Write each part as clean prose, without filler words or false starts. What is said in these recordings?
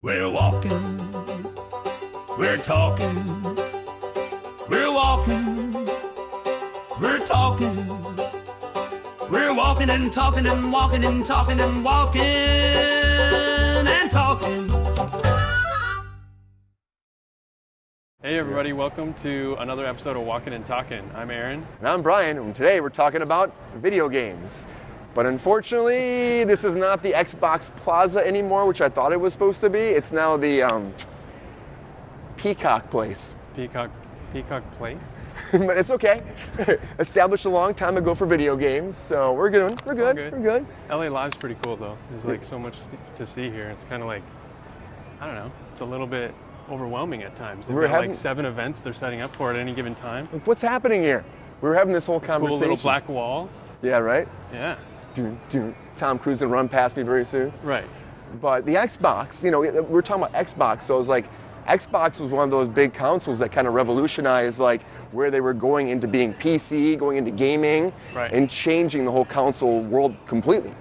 We're walking, we're talking, we're walking, we're talking, we're walking and talking and walking and talking and walking and talking. Hey everybody, welcome to another episode of Walkin Talkin. I'm Aaron. And I'm Brian, and today we're talking about video games. But unfortunately, this is not the Xbox Plaza anymore, which I thought it was supposed to be. It's now the Peacock Place. Peacock Place? But it's okay. Established a long time ago for video games, so we're good. We're good. LA Live's pretty cool though. There's like so much to see here. It's kind of like, I don't know, it's a little bit overwhelming at times. They've got like 7 events they're setting up for at any given time. Like, what's happening here? We were having this whole conversation. Cool little black wall. Yeah, right? Yeah. Tom Cruise will run past me very soon. Right. But the Xbox, you know, we're talking about Xbox, so it was like, Xbox was one of those big consoles that kind of revolutionized like where they were going into being PC, going into gaming, right, and changing the whole console world completely,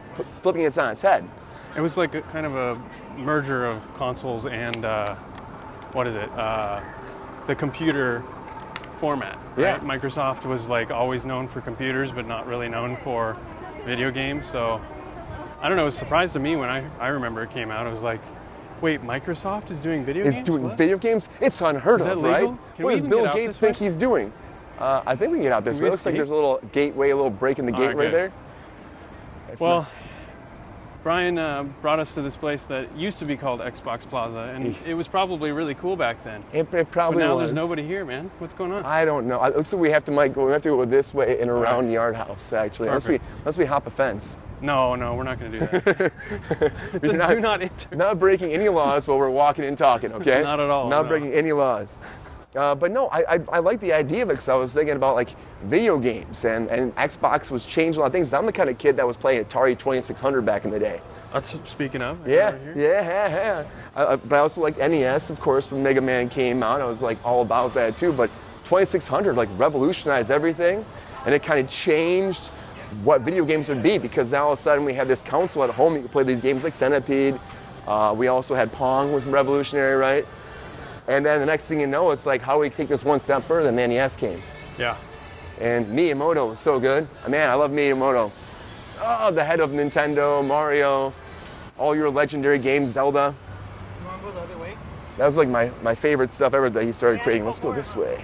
flipping it on its head. It was like a kind of a merger of consoles and the computer format. Yeah. Right? Microsoft was like always known for computers, but not really known for video games. So I don't know, it was a surprise to me when I remember it came out. I was like, wait, Microsoft is doing video games? It's doing what? video games? It's unheard is of, that legal? right? Can What we does even Bill get out Gates this think way? he's doing? I think we can get out this Can way. we It looks like escape? there's a little gateway, a little break in the gate right good. there. Well, Brian brought us to this place that used to be called Xbox Plaza, and it was probably really cool back then. It But probably now was. there's nobody here, man. What's going on? I don't know. It looks like we have to go this way and around Yard House, actually. Unless we hop a fence. No, we're not going to do that. It says do not enter. Not breaking any laws while we're walking and talking, okay? Not at all. Not no. breaking any laws. But no, I like the idea of it because I was thinking about like video games and Xbox was changing a lot of things. I'm the kind of kid that was playing Atari 2600 back in the day. That's speaking of. Yeah. But I also like NES, of course, when Mega Man came out. I was like all about that too. But 2600 like revolutionized everything, and it kind of changed what video games would be because now all of a sudden we had this console at home. You could play these games like Centipede. We also had Pong was revolutionary, right? And then the next thing you know, it's like how we take this one step further, and the NES came. Yeah. And Miyamoto was so good. Man, I love Miyamoto. Oh, the head of Nintendo, Mario, all your legendary games, Zelda. You want to go the other way? That was like my favorite stuff ever that he started creating. Let's go this way.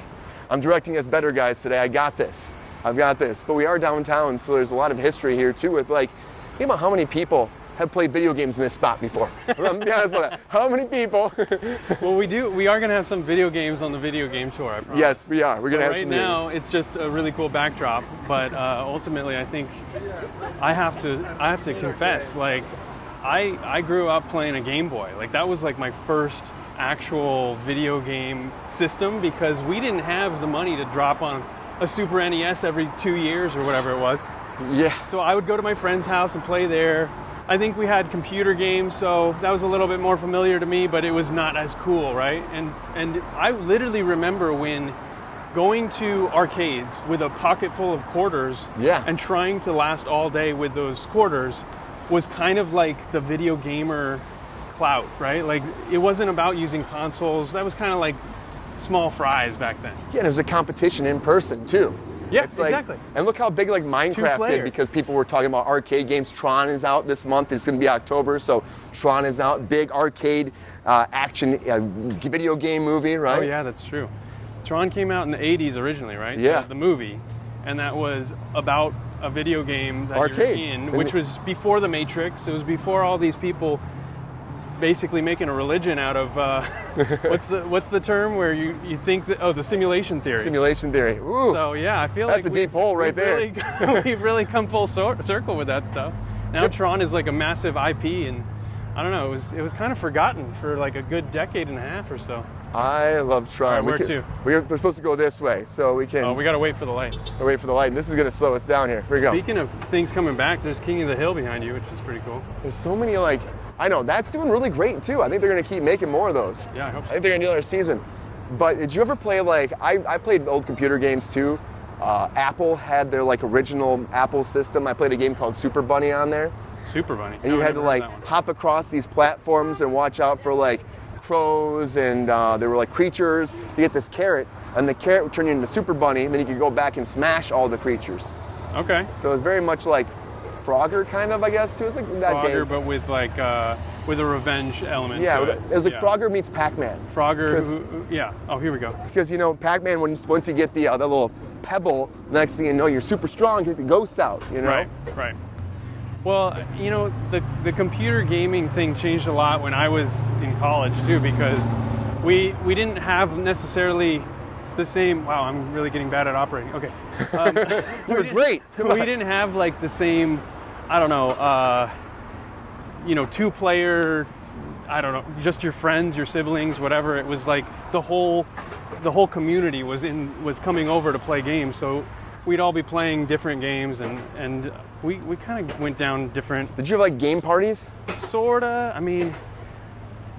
I'm directing us better, guys, today. I got this. I've got this. But we are downtown, so there's a lot of history here, too, with like, think about how many people have played video games in this spot before. Be honest about that. How many people? Well, we are going to have some video games on the video game tour, I promise. Yes, we are. We're going to have right some now, it's just a really cool backdrop, but ultimately, I think I have to confess, like, I grew up playing a Game Boy. Like, that was like my first actual video game system because we didn't have the money to drop on a Super NES every 2 years or whatever it was. Yeah. So I would go to my friend's house and play there. I think we had computer games, so that was a little bit more familiar to me, but it was not as cool, right? And I literally remember when going to arcades with a pocket full of quarters and trying to last all day with those quarters was kind of like the video gamer clout, right? Like, it wasn't about using consoles. That was kind of like small fries back then. Yeah, and it was a competition in person, too. Yeah, it's like, exactly. And look how big like Minecraft did because people were talking about arcade games. Tron is out this month. It's going to be October, so Tron is out. Big arcade action video game movie, right? Oh yeah, that's true. Tron came out in the 80s originally, right? Yeah. The movie. And that was about a video game that arcade. You're in, which was before The Matrix. It was before all these people basically making a religion out of what's the term where you think that the simulation theory. Simulation theory. Ooh. So yeah, I feel that's like a deep hole right there. We've really come full circle with that stuff. Now Tron is like a massive IP, and I don't know, it was kind of forgotten for like a good decade and a half or so. I love Tron. All right, where to? We're supposed to go this way, so we can. Oh, we gotta wait for the light. Wait for the light, and this is gonna slow us down here. Here we go. Speaking of things coming back, there's King of the Hill behind you, which is pretty cool. There's so many like. I know, that's doing really great too. I think they're going to keep making more of those. Yeah, I hope so. I think they're going to do another season. But did you ever play like, I played old computer games too. Apple had their like original Apple system. I played a game called Super Bunny on there. Super Bunny. And you had to like hop across these platforms and watch out for like crows, and there were like creatures. You get this carrot, and the carrot would turn you into Super Bunny, and then you could go back and smash all the creatures. Okay. So it's very much like Frogger, kind of, I guess, too. It's like that Frogger, game. but with like with a revenge element. Yeah, to it. It was like Frogger meets Pac-Man. Frogger, yeah. Oh, here we go. Because you know, Pac-Man, once you get the little pebble, the next thing you know, you're super strong. Get the ghosts out. You know. Right. Right. Well, you know, the computer gaming thing changed a lot when I was in college too, because we didn't have necessarily the same. Wow, I'm really getting bad at operating. Okay. You're great. We didn't have like the same, I don't know, you know, 2-player, I don't know, just your friends, your siblings, whatever. It was like the whole community was coming over to play games. So we'd all be playing different games, and we kind of went down different. Did you have like game parties? Sorta. I mean,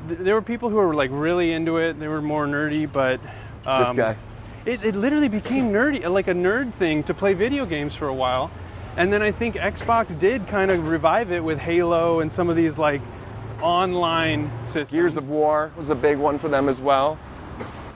there were people who were like really into it. They were more nerdy, but This guy. It literally became nerdy, like a nerd thing to play video games for a while. And then I think Xbox did kind of revive it with Halo and some of these like online systems. Gears of War was a big one for them as well.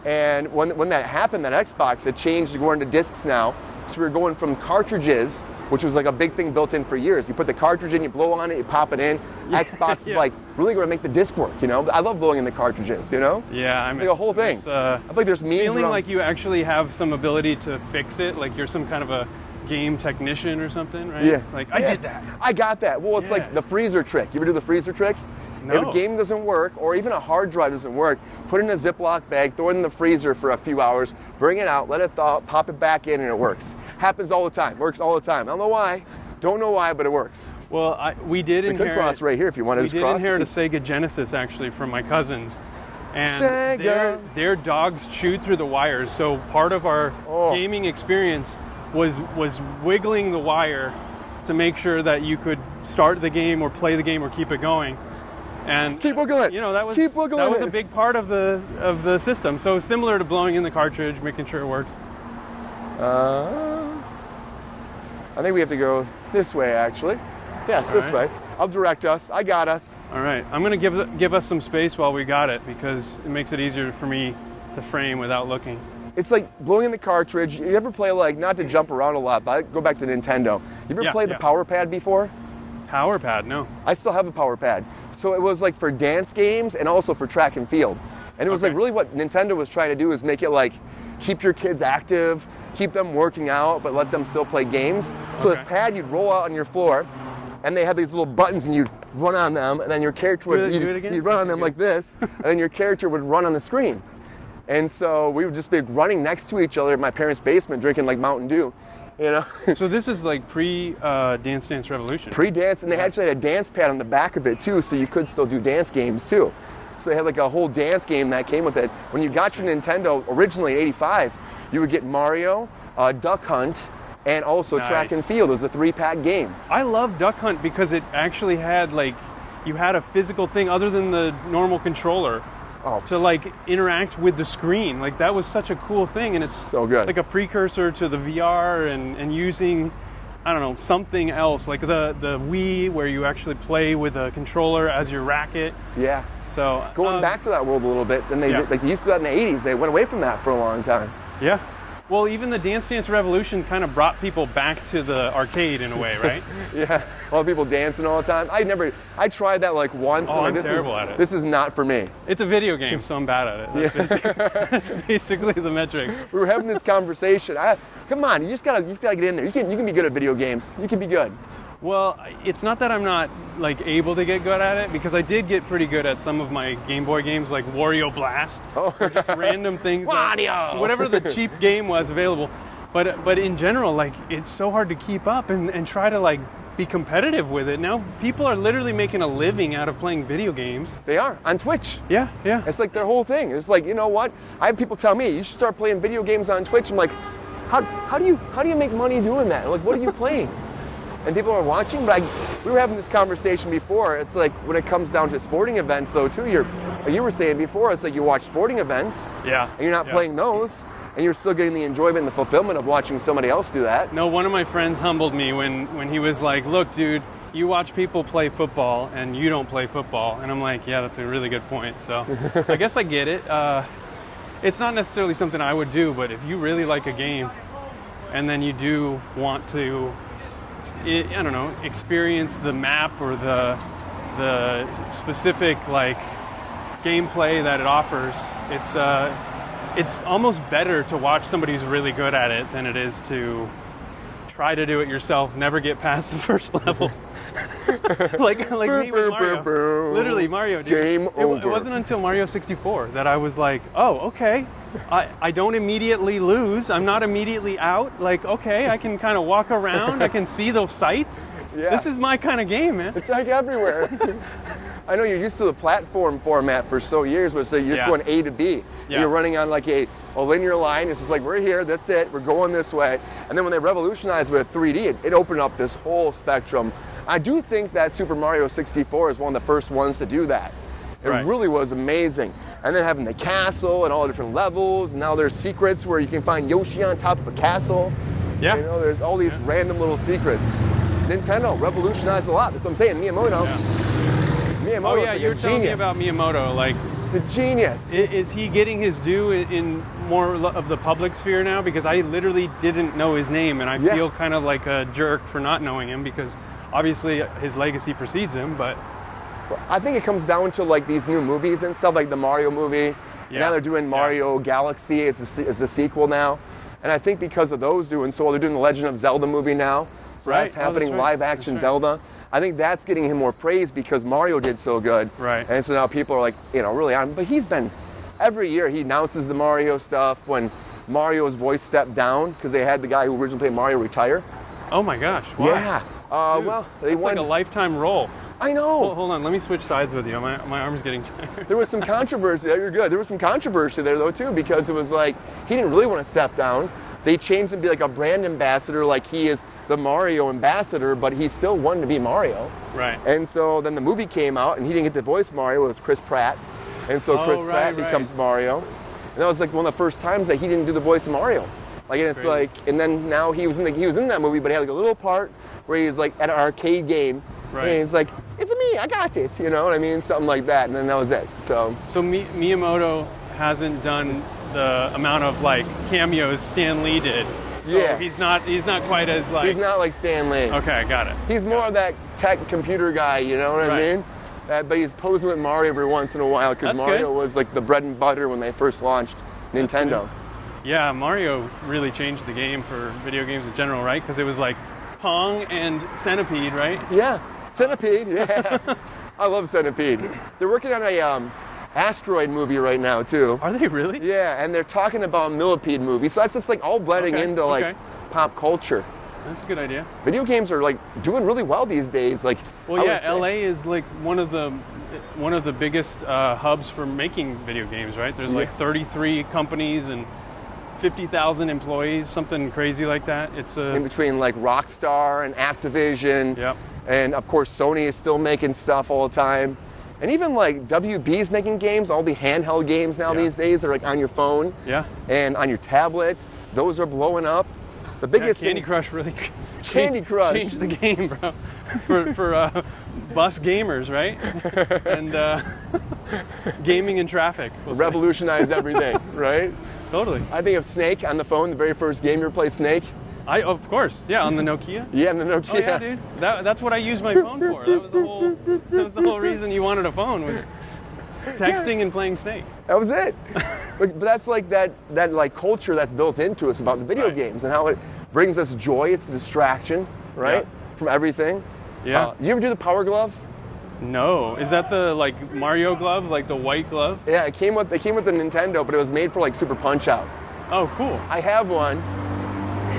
And when that happened, that Xbox, it changed to going to discs now. So we were going from cartridges, which was like a big thing built in for years. You put the cartridge in, you blow on it, you pop it in. Xbox is like really going to make the disc work, you know? I love blowing in the cartridges, you know? Yeah, I mean, it's like a whole thing. I feel like there's memes feeling around. like you actually have some ability to fix it, like you're some kind of a game technician or something, right? Yeah. Like, I did that. I got that. Well, it's like the freezer trick. You ever do the freezer trick? No. If a game doesn't work, or even a hard drive doesn't work, put it in a Ziploc bag, throw it in the freezer for a few hours, bring it out, let it thaw, pop it back in, and it works. Happens all the time. Works all the time. I don't know why. Don't know why, but it works. Well, we did We inherit. could cross right here if you wanted to cross. We did inherit a Sega Genesis actually from my cousins, and Sega. their dogs chewed through the wires. So part of our gaming experience was wiggling the wire to make sure that you could start the game or play the game or keep it going. And keep wiggling it. You know, that was a a big part of the system. So similar to blowing in the cartridge, making sure it works. I think we have to go this way, actually. Yes, All this right. way. I'll direct us. I got us. All right, I'm gonna give us some space while we got it, because it makes it easier for me to frame without looking. It's like blowing in the cartridge. You ever play, like, not to jump around a lot, but I go back to Nintendo. You ever played the Power Pad before? Power Pad, no. I still have a Power Pad. So it was like for dance games and also for track and field. And it was like really what Nintendo was trying to do is make it like keep your kids active, keep them working out, but let them still play games. So this pad you'd roll out on your floor, and they had these little buttons, and you'd run on them, and then your character would you'd run on them like this, and then your character would run on the screen. And so we would just be running next to each other in my parents' basement, drinking like Mountain Dew, you know. So this is like pre-Dance Dance Revolution. Pre-dance, and they actually had a dance pad on the back of it too, so you could still do dance games too. So they had like a whole dance game that came with it. When you got your Nintendo, originally in '85, you would get Mario, Duck Hunt, and also Track and Field. It was a 3-pack game. I love Duck Hunt because it actually had like, you had a physical thing other than the normal controller to like interact with the screen. Like that was such a cool thing, and it's so good. Like a precursor to the VR and using, I don't know, something else like the Wii, where you actually play with a controller as your racket. Yeah. So going back to that world a little bit, and they like they used to do that in the '80s. They went away from that for a long time. Yeah. Well, even the Dance Dance Revolution kind of brought people back to the arcade in a way, right? Yeah, a lot of people dancing all the time. I tried that like once. Oh, and I'm terrible at it. This is not for me. It's a video game, so I'm bad at it. That's basically the metric. We were having this conversation. Come on, you just gotta get in there. You can be good at video games. You can be good. Well, it's not that I'm not like able to get good at it, because I did get pretty good at some of my Game Boy games, like Wario Blast, or just random things, whatever the cheap game was available. But in general, like it's so hard to keep up and try to like be competitive with it. Now people are literally making a living out of playing video games. They are on Twitch. Yeah. It's like their whole thing. It's like, you know what? I have people tell me you should start playing video games on Twitch. I'm like, how do you make money doing that? Like, what are you playing? And people are watching, but we were having this conversation before. It's like when it comes down to sporting events, though, too. You were saying before, it's like you watch sporting events, and you're not playing those, and you're still getting the enjoyment and the fulfillment of watching somebody else do that. No, one of my friends humbled me when he was like, "Look, dude, you watch people play football and you don't play football, and I'm like, yeah, that's a really good point. So I guess I get it. It's not necessarily something I would do, but if you really like a game and then you do want to, I don't know, experience the map or the specific like gameplay that it offers, it's almost better to watch somebody who's really good at it than it is to try to do it yourself, never get past the first level. like me with Mario. Literally, Mario, dude. Game over. It wasn't until Mario 64 that I was like, oh, okay. I don't immediately lose. I'm not immediately out. Like, okay, I can kind of walk around. I can see those sights. Yeah. This is my kind of game, man. It's like everywhere. I know you're used to the platform format for so years, where it's like you're just going A to B. Yeah. You're running on like a linear line. It's just like, we're here, that's it, we're going this way. And then when they revolutionized with 3D, it opened up this whole spectrum. I do think that Super Mario 64 is one of the first ones to do that. It really was amazing. And then having the castle and all the different levels, and now there's secrets where you can find Yoshi on top of a castle. Yeah. You know, there's all these random little secrets. Nintendo revolutionized a lot. That's what I'm saying, Miyamoto. Oh yeah, like you were telling me about Miyamoto. Like, it's a genius. Is he getting his due in more of the public sphere now? Because I literally didn't know his name, and I feel kind of like a jerk for not knowing him, because obviously his legacy precedes him. But I think it comes down to like these new movies and stuff, like the Mario movie. Yeah. Now they're doing Mario Galaxy as a sequel now. And I think because of those doing so well, they're doing the Legend of Zelda movie now. So that's happening, live action Zelda. I think that's getting him more praise because Mario did so good. Right. And so now people are like, you know, really on. But he's been, every year he announces the Mario stuff when Mario's voice stepped down because they had the guy who originally played Mario retire. Oh my gosh. Why? Yeah. Dude, well, they it's won. like a lifetime role. I know. Hold on, let me switch sides with you. My arm's getting tired. There was some controversy. You're good. There was some controversy there though too, because it was like he didn't really want to step down. They changed him to be like a brand ambassador, like he is the Mario ambassador, but he still wanted to be Mario. Right. And so then the movie came out, and he didn't get to voice Mario. It was Chris Pratt, and so Chris Pratt becomes Mario. And that was like one of the first times that he didn't do the voice of Mario. Like, and it's like, and then now he was in that movie, but he had like a little part where he's like at an arcade game, and he's like, "It's me, I got it," you know what I mean? Something like that, and then that was it. So Miyamoto hasn't done the amount of like cameos Stan Lee did. So he's not quite as like. He's not like Stan Lee. Okay, got it. He's more of that tech computer guy, you know what I mean? But he's posing with Mario every once in a while because Mario was like the bread and butter when they first launched Nintendo. Yeah, Mario really changed the game for video games in general, right? Because it was like Pong and Centipede, right? Yeah, Centipede, yeah. I love Centipede. They're working on a asteroid movie right now too. Are they really? Yeah, and they're talking about millipede movies. So that's just like all blending into like pop culture. That's a good idea. Video games are like doing really well these days. Like, well, yeah, LA is like one of the biggest hubs for making video games, right? There's like 33 companies and 50,000 employees, something crazy like that. It's in between like Rockstar and Activision. Yep. And of course, Sony is still making stuff all the time. And even like WB's making games, all the handheld games now these days are like on your phone and on your tablet. Those are blowing up. The biggest Candy Crush really Candy Crush changed the game, bro, for bus gamers, right? And gaming in traffic. Revolutionized everything, right? Totally. I think of Snake on the phone, the very first game you ever played, Snake. Of course, yeah, on the Nokia. Yeah, on the Nokia. Oh yeah, dude. That's what I used my phone for. That was the whole reason you wanted a phone, was texting and playing Snake. That was it. But that's like that like culture that's built into us about the video games and how it brings us joy. It's a distraction, right, from everything. Yeah. You ever do the Power Glove? No. Is that the like Mario glove, like the white glove? Yeah, it came with the Nintendo, but it was made for like Super Punch Out. Oh, cool. I have one.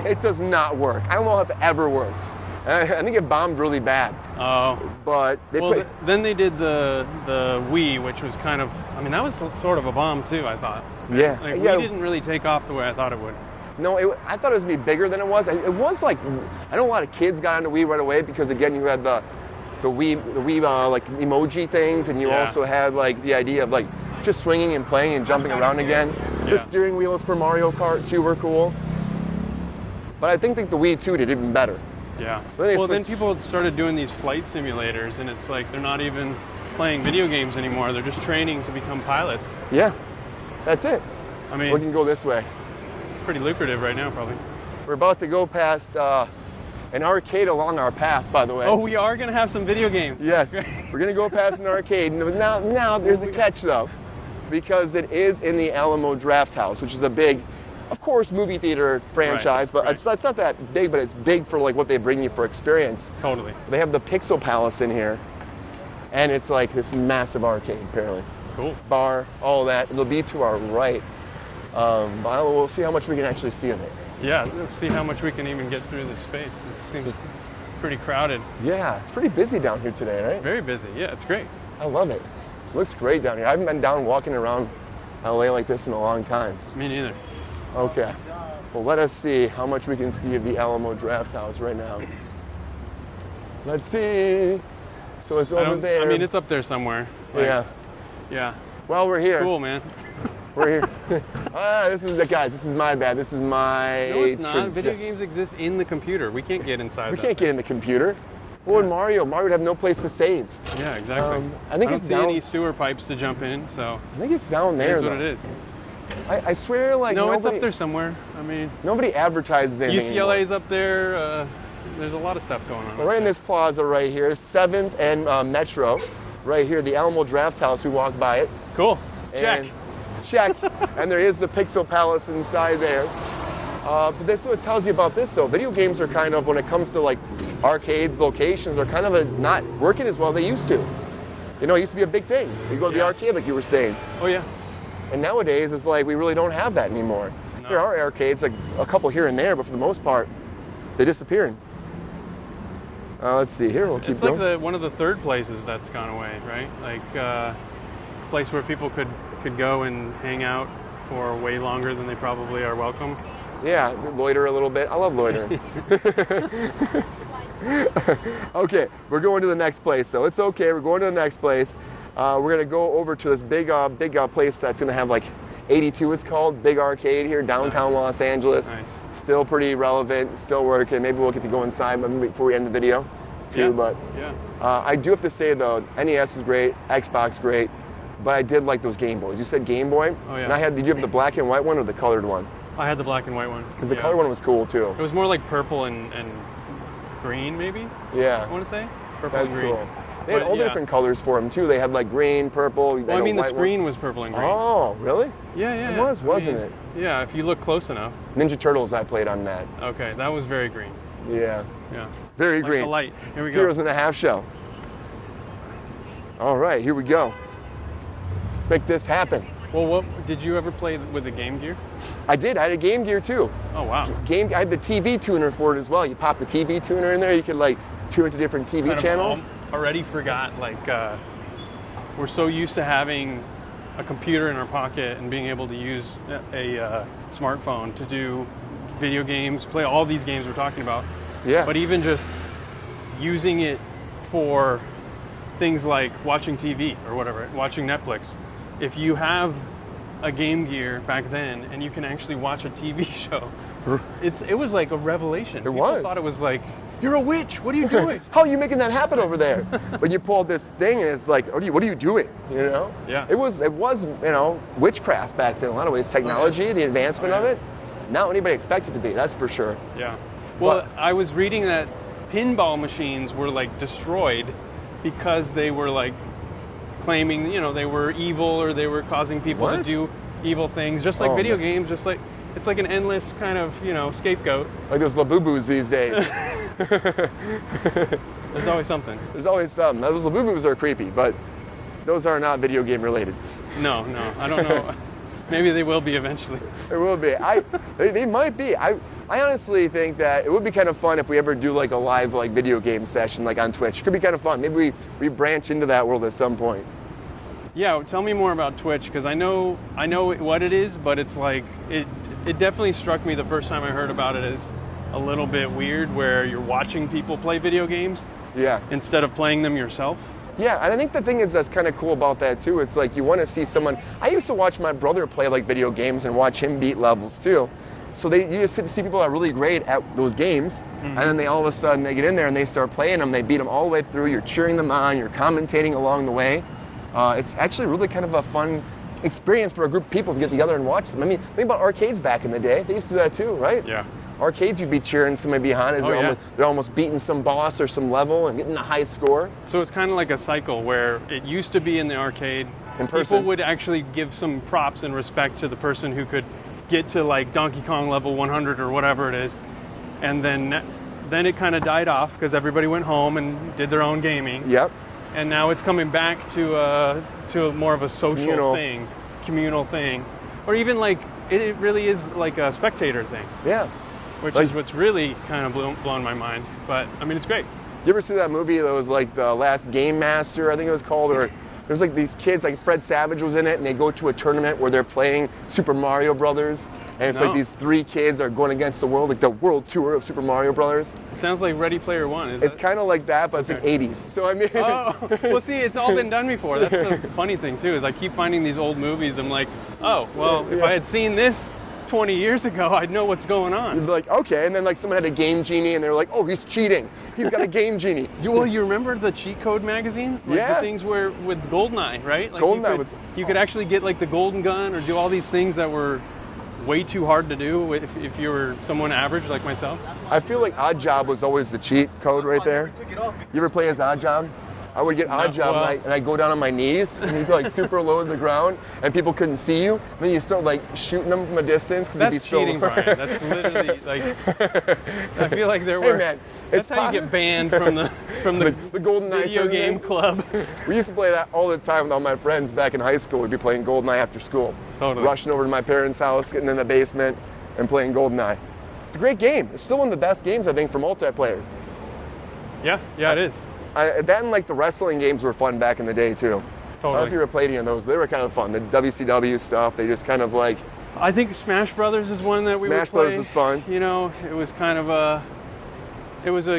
It does not work. I don't know if it ever worked. I think it bombed really bad. Oh. But then they did the Wii, which was kind of, I mean, that was sort of a bomb too, I thought. Yeah. Like, Wii didn't really take off the way I thought it would. No, I thought it was going to be bigger than it was. It was like, I know a lot of kids got on the Wii right away because again, you had the Wii like emoji things, and you also had like the idea of like just swinging and playing and jumping around again. The steering wheels for Mario Kart 2 were cool. But I think the Wii 2 did even better. Yeah. Then Well, then people started doing these flight simulators, and it's like they're not even playing video games anymore. They're just training to become pilots. Yeah, that's it. I mean, We can go this way. pretty lucrative right now, probably. We're about to go past an arcade along our path, by the way. Oh, we are gonna have some video games. Yes, we're gonna go past an arcade. Now there's a catch though, because it is in the Alamo Draft House, which is a big, of course, movie theater franchise, but right. it's not that big, but it's big for like what they bring you for experience. Totally. They have the Pixel Palace in here, and it's like this massive arcade, apparently. Cool. Bar, all that. It'll be to our right. But we'll see how much we can actually see of it. Yeah, let's see how much we can even get through this space. It seems pretty crowded. Yeah, it's pretty busy down here today, right? Very busy. Yeah, it's great. I love it. Looks great down here. I haven't been down walking around LA like this in a long time. Me neither. Okay. Well, let us see how much we can see of the Alamo Draft House right now. Let's see. So it's over there. I mean, it's up there somewhere. Like, Yeah. Yeah. Well, we're here. Cool, man. We're here. This is the guys. This is my bad. This is my. No, it's not. Video games exist in the computer. We can't get inside. We can't get in the computer. Well, in Mario would have no place to save. Yeah, exactly. I think don't it's see down. any sewer pipes to jump in, so I think it's down it there. is what though. it is. I swear, like No, nobody, it's up there somewhere. I mean, nobody advertises anything. UCLA's up there. There's a lot of stuff going on. We're right in this plaza right here, 7th and Metro, right here, the Alamo Draft House. We walk by it. Cool. Check. And check. And there is the Pixel Palace inside there. But that's what it tells you about this, though. Video games are kind of, when it comes to like arcades, locations, are kind of not working as well as they used to. You know, it used to be a big thing. You go to the Yeah. arcade, like you were saying. Oh yeah. And nowadays, it's like we really don't have that anymore. No. There are arcades, like a couple here and there, but for the most part, they disappeared. Let's see here. We'll keep It's going. like one of the third places that's gone away, right? Like place where people could go and hang out for way longer than they probably are welcome. Yeah, loiter a little bit. I love loitering. Okay, we're going to the next place, so it's okay. We're going to the next place. We're gonna go over to this big place that's gonna have like 82 it's called, big arcade here, downtown Nice. Los Angeles. Nice. Still pretty relevant, still working. Maybe we'll get to go inside before we end the video too, Yeah. but Yeah. I do have to say though, NES is great, Xbox great, but I did like those Game Boys. You said Game Boy? Oh, yeah. And did you have the black and white one or the colored one? I had the black and white one. Because the colored one was cool too. It was more like purple and green, maybe. Yeah. I want to say purple That's and green. cool. They had But, all the yeah. different colors for them too. They had like green, purple. Well, I mean, the screen was purple and green. Oh, really? Yeah, yeah. It yeah. was, wasn't I mean, it? Yeah, if you look close enough. Ninja Turtles, I played on that. Okay, that was very green. Yeah, Yeah. very Like green. the light. Here we go. Heroes in a Half Shell. All right, here we go. Make this happen. Well, what did you ever play with the Game Gear? I did. I had a Game Gear too. Oh wow. I had the TV tuner for it as well. You pop the TV tuner in there. You could like tune it to different TV Kind of channels. already forgot, like, we're so used to having a computer in our pocket and being able to use a smartphone to do video games, play all these games we're talking about. Yeah. But even just using it for things like watching TV or whatever, watching Netflix. If you have a Game Gear back then and you can actually watch a TV show, it was like a revelation. People was. thought it was like, you're a witch, what are you doing? How are you making that happen over there? When you pull this thing and it's like, what are you doing? You know? Yeah. It was, witchcraft back then in a lot of ways. Technology, the advancement of it, not what anybody expected to be, that's for sure. Yeah. Well, I was reading that pinball machines were like destroyed because they were like claiming, they were evil or they were causing people to What? do evil things, just like Oh, video man. games, just like it's like an endless kind of, scapegoat. Like those Labubus these days. There's always something. There's always some. Those Labubus are creepy, but those are not video game related. No, I don't know. Maybe they will be eventually. It will be. They might be. I honestly think that it would be kind of fun if we ever do like a live video game session like on Twitch. It could be kind of fun. Maybe we branch into that world at some point. Yeah, tell me more about Twitch, because I know what it is, but it's like it definitely struck me the first time I heard about it as a little bit weird, where you're watching people play video games Yeah. instead of playing them yourself. Yeah, and I think the thing is that's kind of cool about that too. It's like you want to see someone. I used to watch my brother play like video games and watch him beat levels too. So you just sit to see people that are really great at those games, and then they all of a sudden they get in there and they start playing them. They beat them all the way through. You're cheering them on. You're commentating along the way. It's actually really kind of a fun experience for a group of people to get together and watch them. I mean, think about arcades back in the day. They used to do that too, right? Yeah. Arcades, you'd be cheering somebody behind as they're almost beating some boss or some level and getting a high score. So it's kind of like a cycle where it used to be in the arcade. In person. People would actually give some props and respect to the person who could get to like Donkey Kong level 100 or whatever it is. And then it kind of died off because everybody went home and did their own gaming. Yep. And now it's coming back to more of a social communal thing. Or even like, it really is like a spectator thing. Yeah. Which is what's really kind of blown my mind. But I mean, it's great. You ever see that movie that was like The Last Game Master, I think it was called, or there's like these kids, like Fred Savage was in it, and they go to a tournament where they're playing Super Mario Brothers, and it's like these 3 kids are going against the world, like the world tour of Super Mario Brothers. It sounds like Ready Player One. It's kind of like that, but it's like 80s. So I mean, well, see, it's all been done before. That's the funny thing too, is I keep finding these old movies. I'm like, oh, well, if I had seen this 20 years ago, I'd know what's going on. You'd be like, okay, and then like someone had a Game Genie, and they were like, oh, he's cheating. He's got a Game Genie. Well, you remember the cheat code magazines? Like the things where with GoldenEye, right? Like GoldenEye you could actually get like the golden gun or do all these things that were way too hard to do if you were someone average like myself. I feel like Odd Job was always the cheat code right there. You ever play as Odd Job? I would get Odd Job and I'd go down on my knees and you'd go like super low to the ground and people couldn't see you. And then you start like shooting them from a distance because you'd be so cheating, Brian. That's literally like. I feel like there were. Hey man, that's how you get banned from the GoldenEye video game club. We used to play that all the time with all my friends back in high school. We'd be playing GoldenEye after school. Totally. Rushing over to my parents' house, getting in the basement, and playing GoldenEye. It's a great game. It's still one of the best games I think for multiplayer. Yeah, it is. That and like the wrestling games were fun back in the day too. Totally. I don't know if you ever played any of those, but they were kind of fun. The WCW stuff, they just kind of like. I think Smash Brothers is one that we would play. Smash Brothers was fun. You know, it was kind of a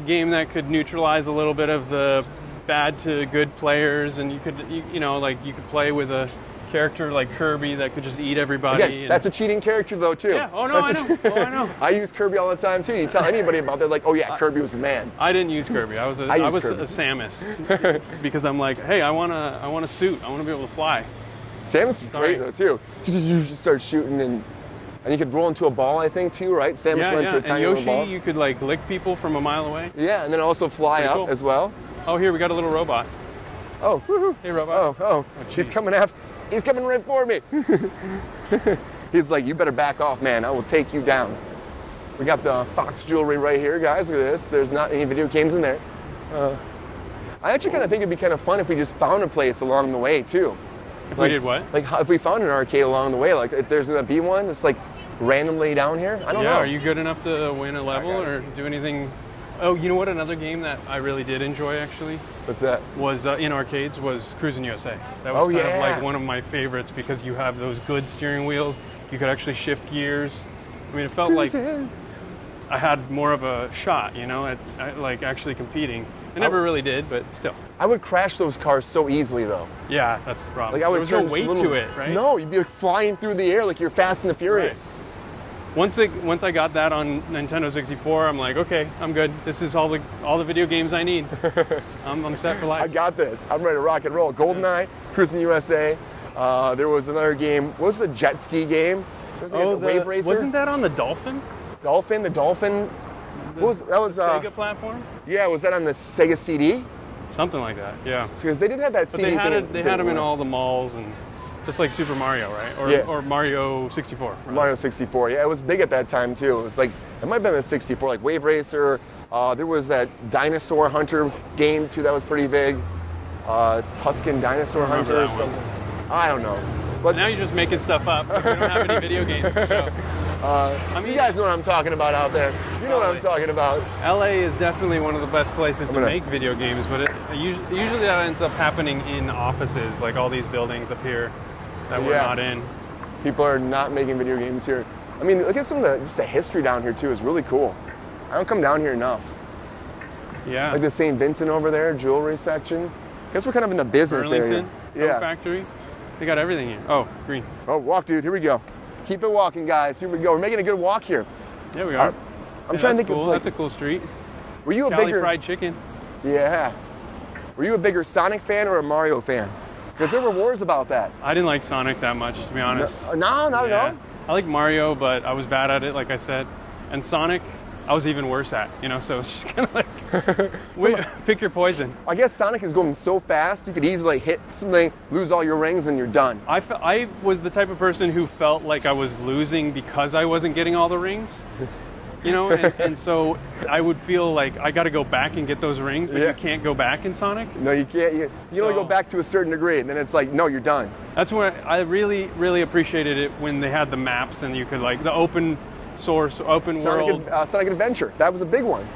game that could neutralize a little bit of the bad to good players, and you could play with a character like Kirby that could just eat everybody. Again, that's a cheating character though too. Yeah. Oh no, I know. I use Kirby all the time too. You tell anybody about that, like, oh yeah, Kirby was the man. I didn't use Kirby. I was a Samus because I'm like, hey, I want a suit. I want to be able to fly. Samus is great though too. You just start shooting and you could roll into a ball, I think too, right? Samus went into a tiny little ball. And Yoshi, you could like lick people from a mile away. Yeah, and then also fly up as well. Oh, here we got a little robot. Oh, woohoo. Hey, robot. Oh, he's coming after. He's coming right for me. He's like, you better back off, man. I will take you down. We got the Fox jewelry right here, guys. Look at this. There's not any video games in there. I actually kind of think it'd be kind of fun if we just found a place along the way, too. If we did what? Like if we found an arcade along the way, like if there's going to be one that's like randomly down here. I don't know. Yeah, are you good enough to win a level or do anything? Oh, you know what? Another game that I really did enjoy, actually. What's that? Was in arcades was Cruisin' USA. That was kind of like one of my favorites because you have those good steering wheels. You could actually shift gears. I mean, it felt like I had more of a shot, you know, at like actually competing. I never really did, but still. I would crash those cars so easily, though. Yeah, that's the problem. Like I would there was no weight to it, right? No, you'd be like flying through the air like you're Fast and the Furious. Right. Once I got that on Nintendo 64, I'm like, okay, I'm good. This is all the video games I need. I'm set for life. I got this. I'm ready to rock and roll. GoldenEye, Cruisin' USA. There was another game. What was the jet ski game? The Wave Racer. Wasn't that on the Dolphin? The Dolphin. What was that? Was Sega platform? Yeah, was that on the Sega CD? Something like that. Yeah. Because they did have that CD. They had them in all the malls and. Just like Super Mario, right? Or Mario 64. Right? Mario 64, yeah, it was big at that time too. It was like, it might have been the 64, like Wave Racer. There was that Dinosaur Hunter game too that was pretty big. Tuscan Dinosaur Hunter or something. I don't know. But now you're just making stuff up. We don't have any video games to show. You guys know what I'm talking about out there. You know what I'm talking about. LA is definitely one of the best places to make video games, but usually that ends up happening in offices, like all these buildings up here that we're not in. People are not making video games here. I mean, look at some of just the history down here too is really cool. I don't come down here enough. Yeah. Like the St. Vincent over there, jewelry section. I guess we're kind of in the business Burlington, area. Factory. They got everything here. Oh, green. Oh, walk, dude. Here we go. Keep it walking, guys. Here we go. We're making a good walk here. Yeah, we are. I'm trying to think cool. of like, That's a cool street. were you a Cali bigger fried chicken. Yeah. Were you a bigger Sonic fan or a Mario fan? Because there were wars about that. I didn't like Sonic that much, to be honest. No, not at all. I like Mario, but I was bad at it, like I said. And Sonic, I was even worse at, you know, so it's just kind of like, pick your poison. I guess Sonic is going so fast, you could easily hit something, lose all your rings, and you're done. I was the type of person who felt like I was losing because I wasn't getting all the rings. You know, and so I would feel like I got to go back and get those rings, but you can't go back in Sonic. No, you can't. You only go back to a certain degree, and then it's like, no, you're done. That's where I really, really appreciated it when they had the maps and you could like the open source, open world. Sonic Adventure, that was a big one.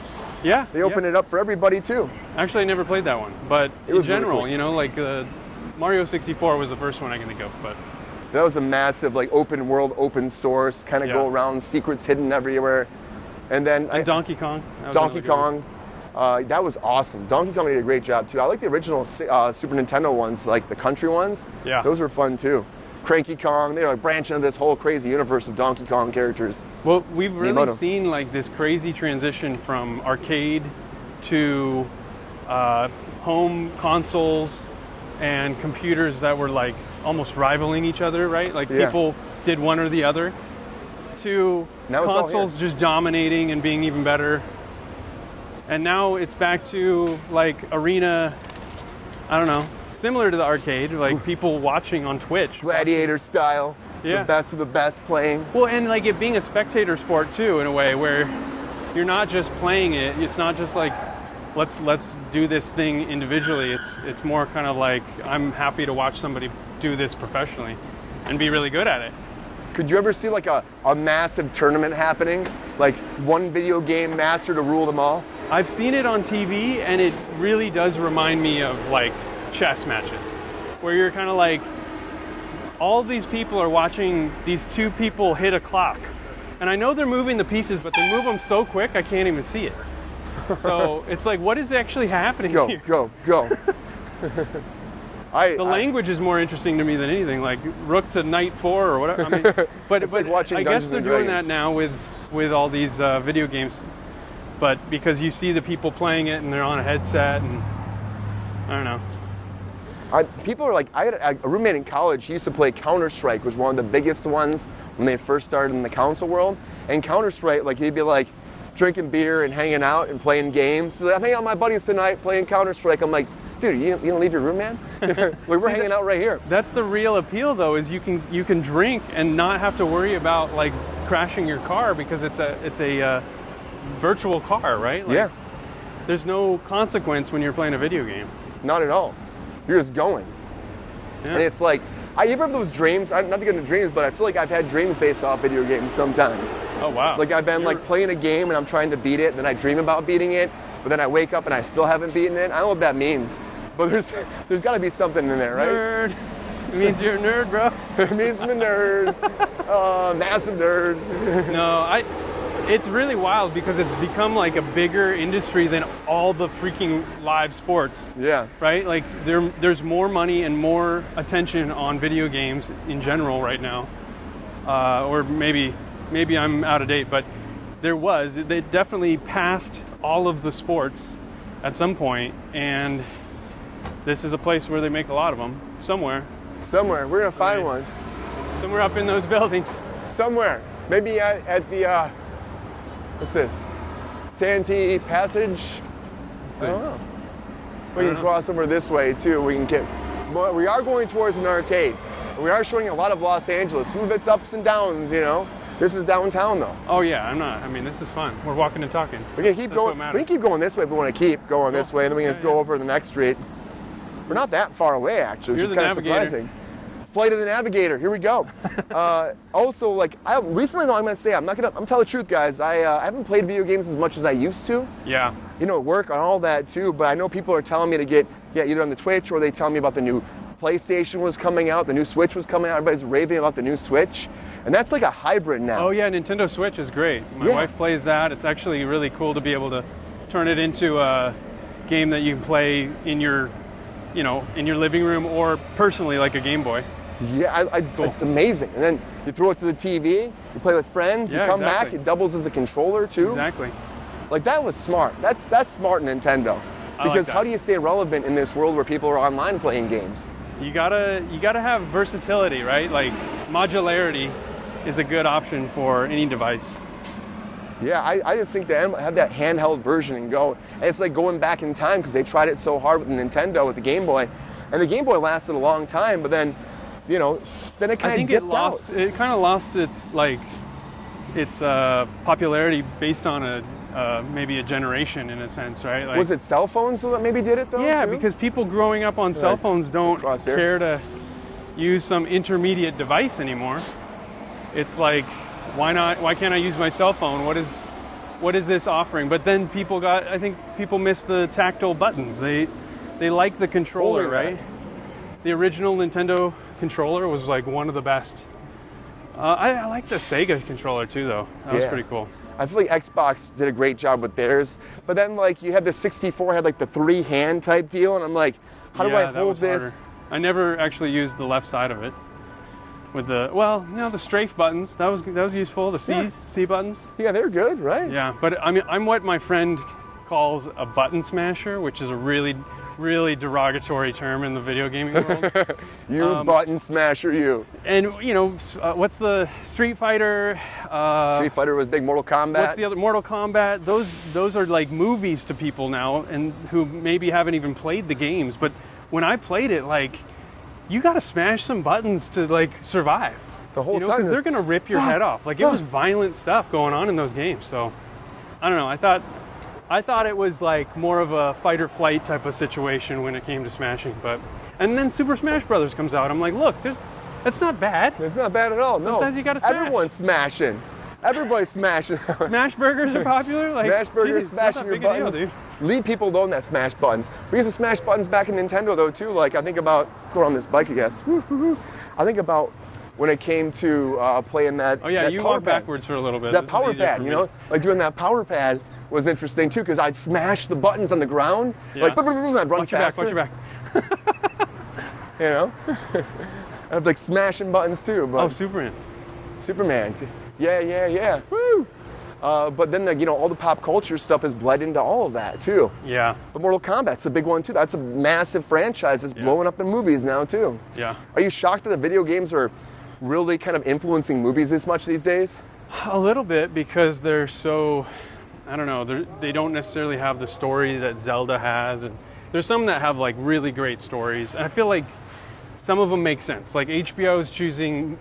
Yeah. They opened it up for everybody too. Actually, I never played that one, but in general, really cool. you know, like Mario 64 was the first one I can think of, but. That was a massive, like, open world, open source, kind of go around, secrets hidden everywhere. And then Donkey Kong. Donkey Kong, that was awesome. Donkey Kong did a great job too. I like the original Super Nintendo ones, like the country ones. Yeah. Those were fun too. Cranky Kong, they're like branching into this whole crazy universe of Donkey Kong characters. Well, we've really seen like this crazy transition from arcade to home consoles and computers that were like almost rivaling each other, right? Like people did one or the other. To consoles just dominating and being even better. And now it's back to like arena, I don't know, similar to the arcade, like people watching on Twitch. Gladiator style, the best of the best playing. Well, and like it being a spectator sport too, in a way, where you're not just playing it, it's not just like, let's do this thing individually. It's more kind of like, I'm happy to watch somebody do this professionally and be really good at it. Could you ever see like a massive tournament happening? Like one video game master to rule them all? I've seen it on TV and it really does remind me of like chess matches, where you're kind of like, all these people are watching these two people hit a clock. And I know they're moving the pieces, but they move them so quick I can't even see it. So it's like, what is actually happening here? Go. The language is more interesting to me than anything, like rook to knight 4 or whatever. I mean, but like watching I guess Dungeons they're and doing Dragons. that now with all these video games. But because you see the people playing it and they're on a headset, and I don't know. People are like, I had a roommate in college. He used to play Counter-Strike, which was one of the biggest ones when they first started in the console world. And Counter-Strike, like he'd be like drinking beer and hanging out and playing games. So I'm hanging out with my buddies tonight playing Counter-Strike. I'm like, dude, you don't leave your room, man? We're hanging out right here. That's the real appeal, though, is you can drink and not have to worry about like crashing your car because it's a virtual car, right? Like, there's no consequence when you're playing a video game. Not at all. You're just going. Yeah. And it's like, you ever have those dreams? I'm not to get into dreams, but I feel like I've had dreams based off video games sometimes. Oh, wow. Like I've been like playing a game and I'm trying to beat it, and then I dream about beating it, but then I wake up and I still haven't beaten it. I don't know what that means, but there's got to be something in there, right? Nerd. It means you're a nerd, bro. It means I'm a nerd. Massive nerd. No, it's really wild because it's become like a bigger industry than all the freaking live sports. Yeah. Right? Like there's more money and more attention on video games in general right now. Or maybe I'm out of date, but they definitely passed all of the sports at some point, and this is a place where they make a lot of them. Somewhere. We're gonna find one. Somewhere up in those buildings. Somewhere. Maybe at the what's this? Santee Passage? I don't know. We can cross over this way too. We are going towards an arcade. We are showing a lot of Los Angeles. Some of it's ups and downs, you know. This is downtown though. Oh yeah, this is fun. We're walking and talking. We can keep going. We can keep going this way if we want to keep going this way, and then we can go over the next street. We're not that far away actually, which is kind of surprising. Flight of the Navigator, here we go. Also, like, recently though, I'm tell the truth, guys, I haven't played video games as much as I used to. Yeah. You know, work on all that too, but I know people are telling me to get, either on the Twitch, or they tell me about the new PlayStation was coming out, the new Switch was coming out, everybody's raving about the new Switch, and that's like a hybrid now. Oh yeah, Nintendo Switch is great. My wife plays that. It's actually really cool to be able to turn it into a game that you can play in your living room, or personally like a Game Boy. Yeah, it's amazing. And then you throw it to the TV, you play with friends, you Yeah, come back, exactly. it doubles as a controller too. Exactly. Like that was smart. That's smart Nintendo. I like Because that. how do you stay relevant in this world where people are online playing games? You gotta have versatility, right? Like modularity is a good option for any device. Yeah, I just think they have that handheld version and go. And it's like going back in time because they tried it so hard with the Nintendo, with the Game Boy. And the Game Boy lasted a long time, but then, you know, then it I kind think of it dipped lost. out. It kind of lost its popularity based on maybe a generation in a sense, right? Like, Was it cell phones that maybe did it though? yeah, too? because people growing up on cell phones don't crosshair. care to use some intermediate device anymore. It's like, why not? Why can't I use my cell phone? What is this offering? But then I think people miss the tactile buttons. They like the controller, Holding that. right? The original Nintendo controller was like one of the best. I like the Sega controller too, though. That was Yeah. pretty cool. I feel like Xbox did a great job with theirs, but then like you had the 64 had like the 3-hand type deal, and I'm like, how do I that hold was this? harder. I never actually used the left side of it. With the strafe buttons. That was useful. The C buttons. Yeah, they're good, right? Yeah, but I mean, I'm what my friend calls a button smasher, which is a really, really derogatory term in the video gaming world. You button smasher, you. And you know, what's the Street Fighter? Street Fighter was big. Mortal Kombat. What's the other? Mortal Kombat. Those are like movies to people now, and who maybe haven't even played the games. But when I played it, like, you got to smash some buttons to like survive. The whole time. Because they're gonna rip your head off. Like, it was violent stuff going on in those games. So I don't know. I thought it was like more of a fight or flight type of situation when it came to smashing. And then Super Smash Brothers comes out. I'm like, look, that's not bad. It's not bad at all. Sometimes no. you gotta smash. Everyone's smashing. Everybody's smashing. Smash burgers are popular. Like, Smash burgers, geez, it's not smashing that your big a deal, buttons. dude. Leave people alone that smash buttons. We used to smash buttons back in Nintendo though too. Like I think about going on this bike, I guess. I think about when it came to playing that. Oh yeah, that you power walk pad. backwards for a little bit. That This is power easier pad, for you me. know, like doing that power pad was interesting too because I'd smash the buttons on the ground, Yeah. like boom, boom, boom, I'd run Watch your back. faster. Watch your back. You know, I'd like smashing buttons too. But Oh, Superman. Superman, yeah. Woo! But then all the pop culture stuff has bled into all of that too. Yeah. But Mortal Kombat's a big one too. That's a massive franchise that's blowing up in movies now too. Yeah. Are you shocked that the video games are really kind of influencing movies this much these days? A little bit, because they're so, I don't know, they don't necessarily have the story that Zelda has, and there's some that have like really great stories, and I feel like some of them make sense. Like HBO is choosing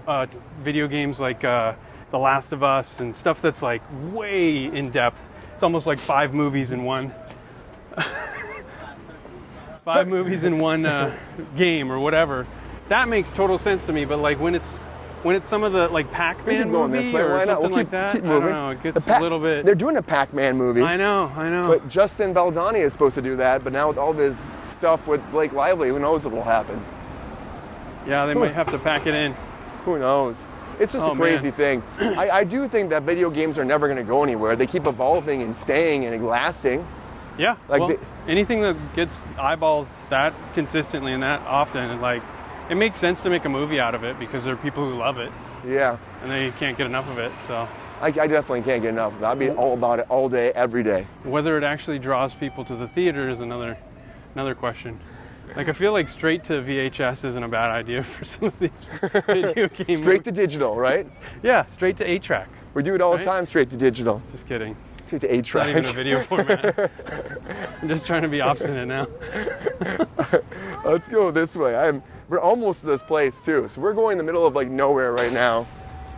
video games like The Last of Us and stuff that's like way in depth. It's almost like 5 movies in one. 5 movies in one game or whatever. That makes total sense to me, but like when it's some of the like Pac-Man keep going this movie way, or why not? something We'll like that, keep I don't moving. know, it gets a little bit. They're doing a Pac-Man movie. I know. But Justin Baldoni is supposed to do that, but now with all of his stuff with Blake Lively, who knows what will happen? Yeah, they might have to pack it in. Who knows? It's just Oh, a crazy man. thing. I do think that video games are never going to go anywhere. They keep evolving and staying and lasting. Yeah, Like well, anything that gets eyeballs that consistently and that often, like, it makes sense to make a movie out of it because there are people who love it Yeah, and they can't get enough of it. So I definitely can't get enough of it. I'd be all about it all day, every day. whether it actually draws people to the theater is another question. Like, I feel like straight to VHS isn't a bad idea for some of these video games. Straight to digital, right? Yeah, straight to 8-track. We do it all the Right? time, straight to digital. Just kidding. Straight to It's not 8-track. even a video format. I'm just trying to be obstinate now. Let's go this way. We're almost to this place too. So we're going in the middle of like nowhere right now.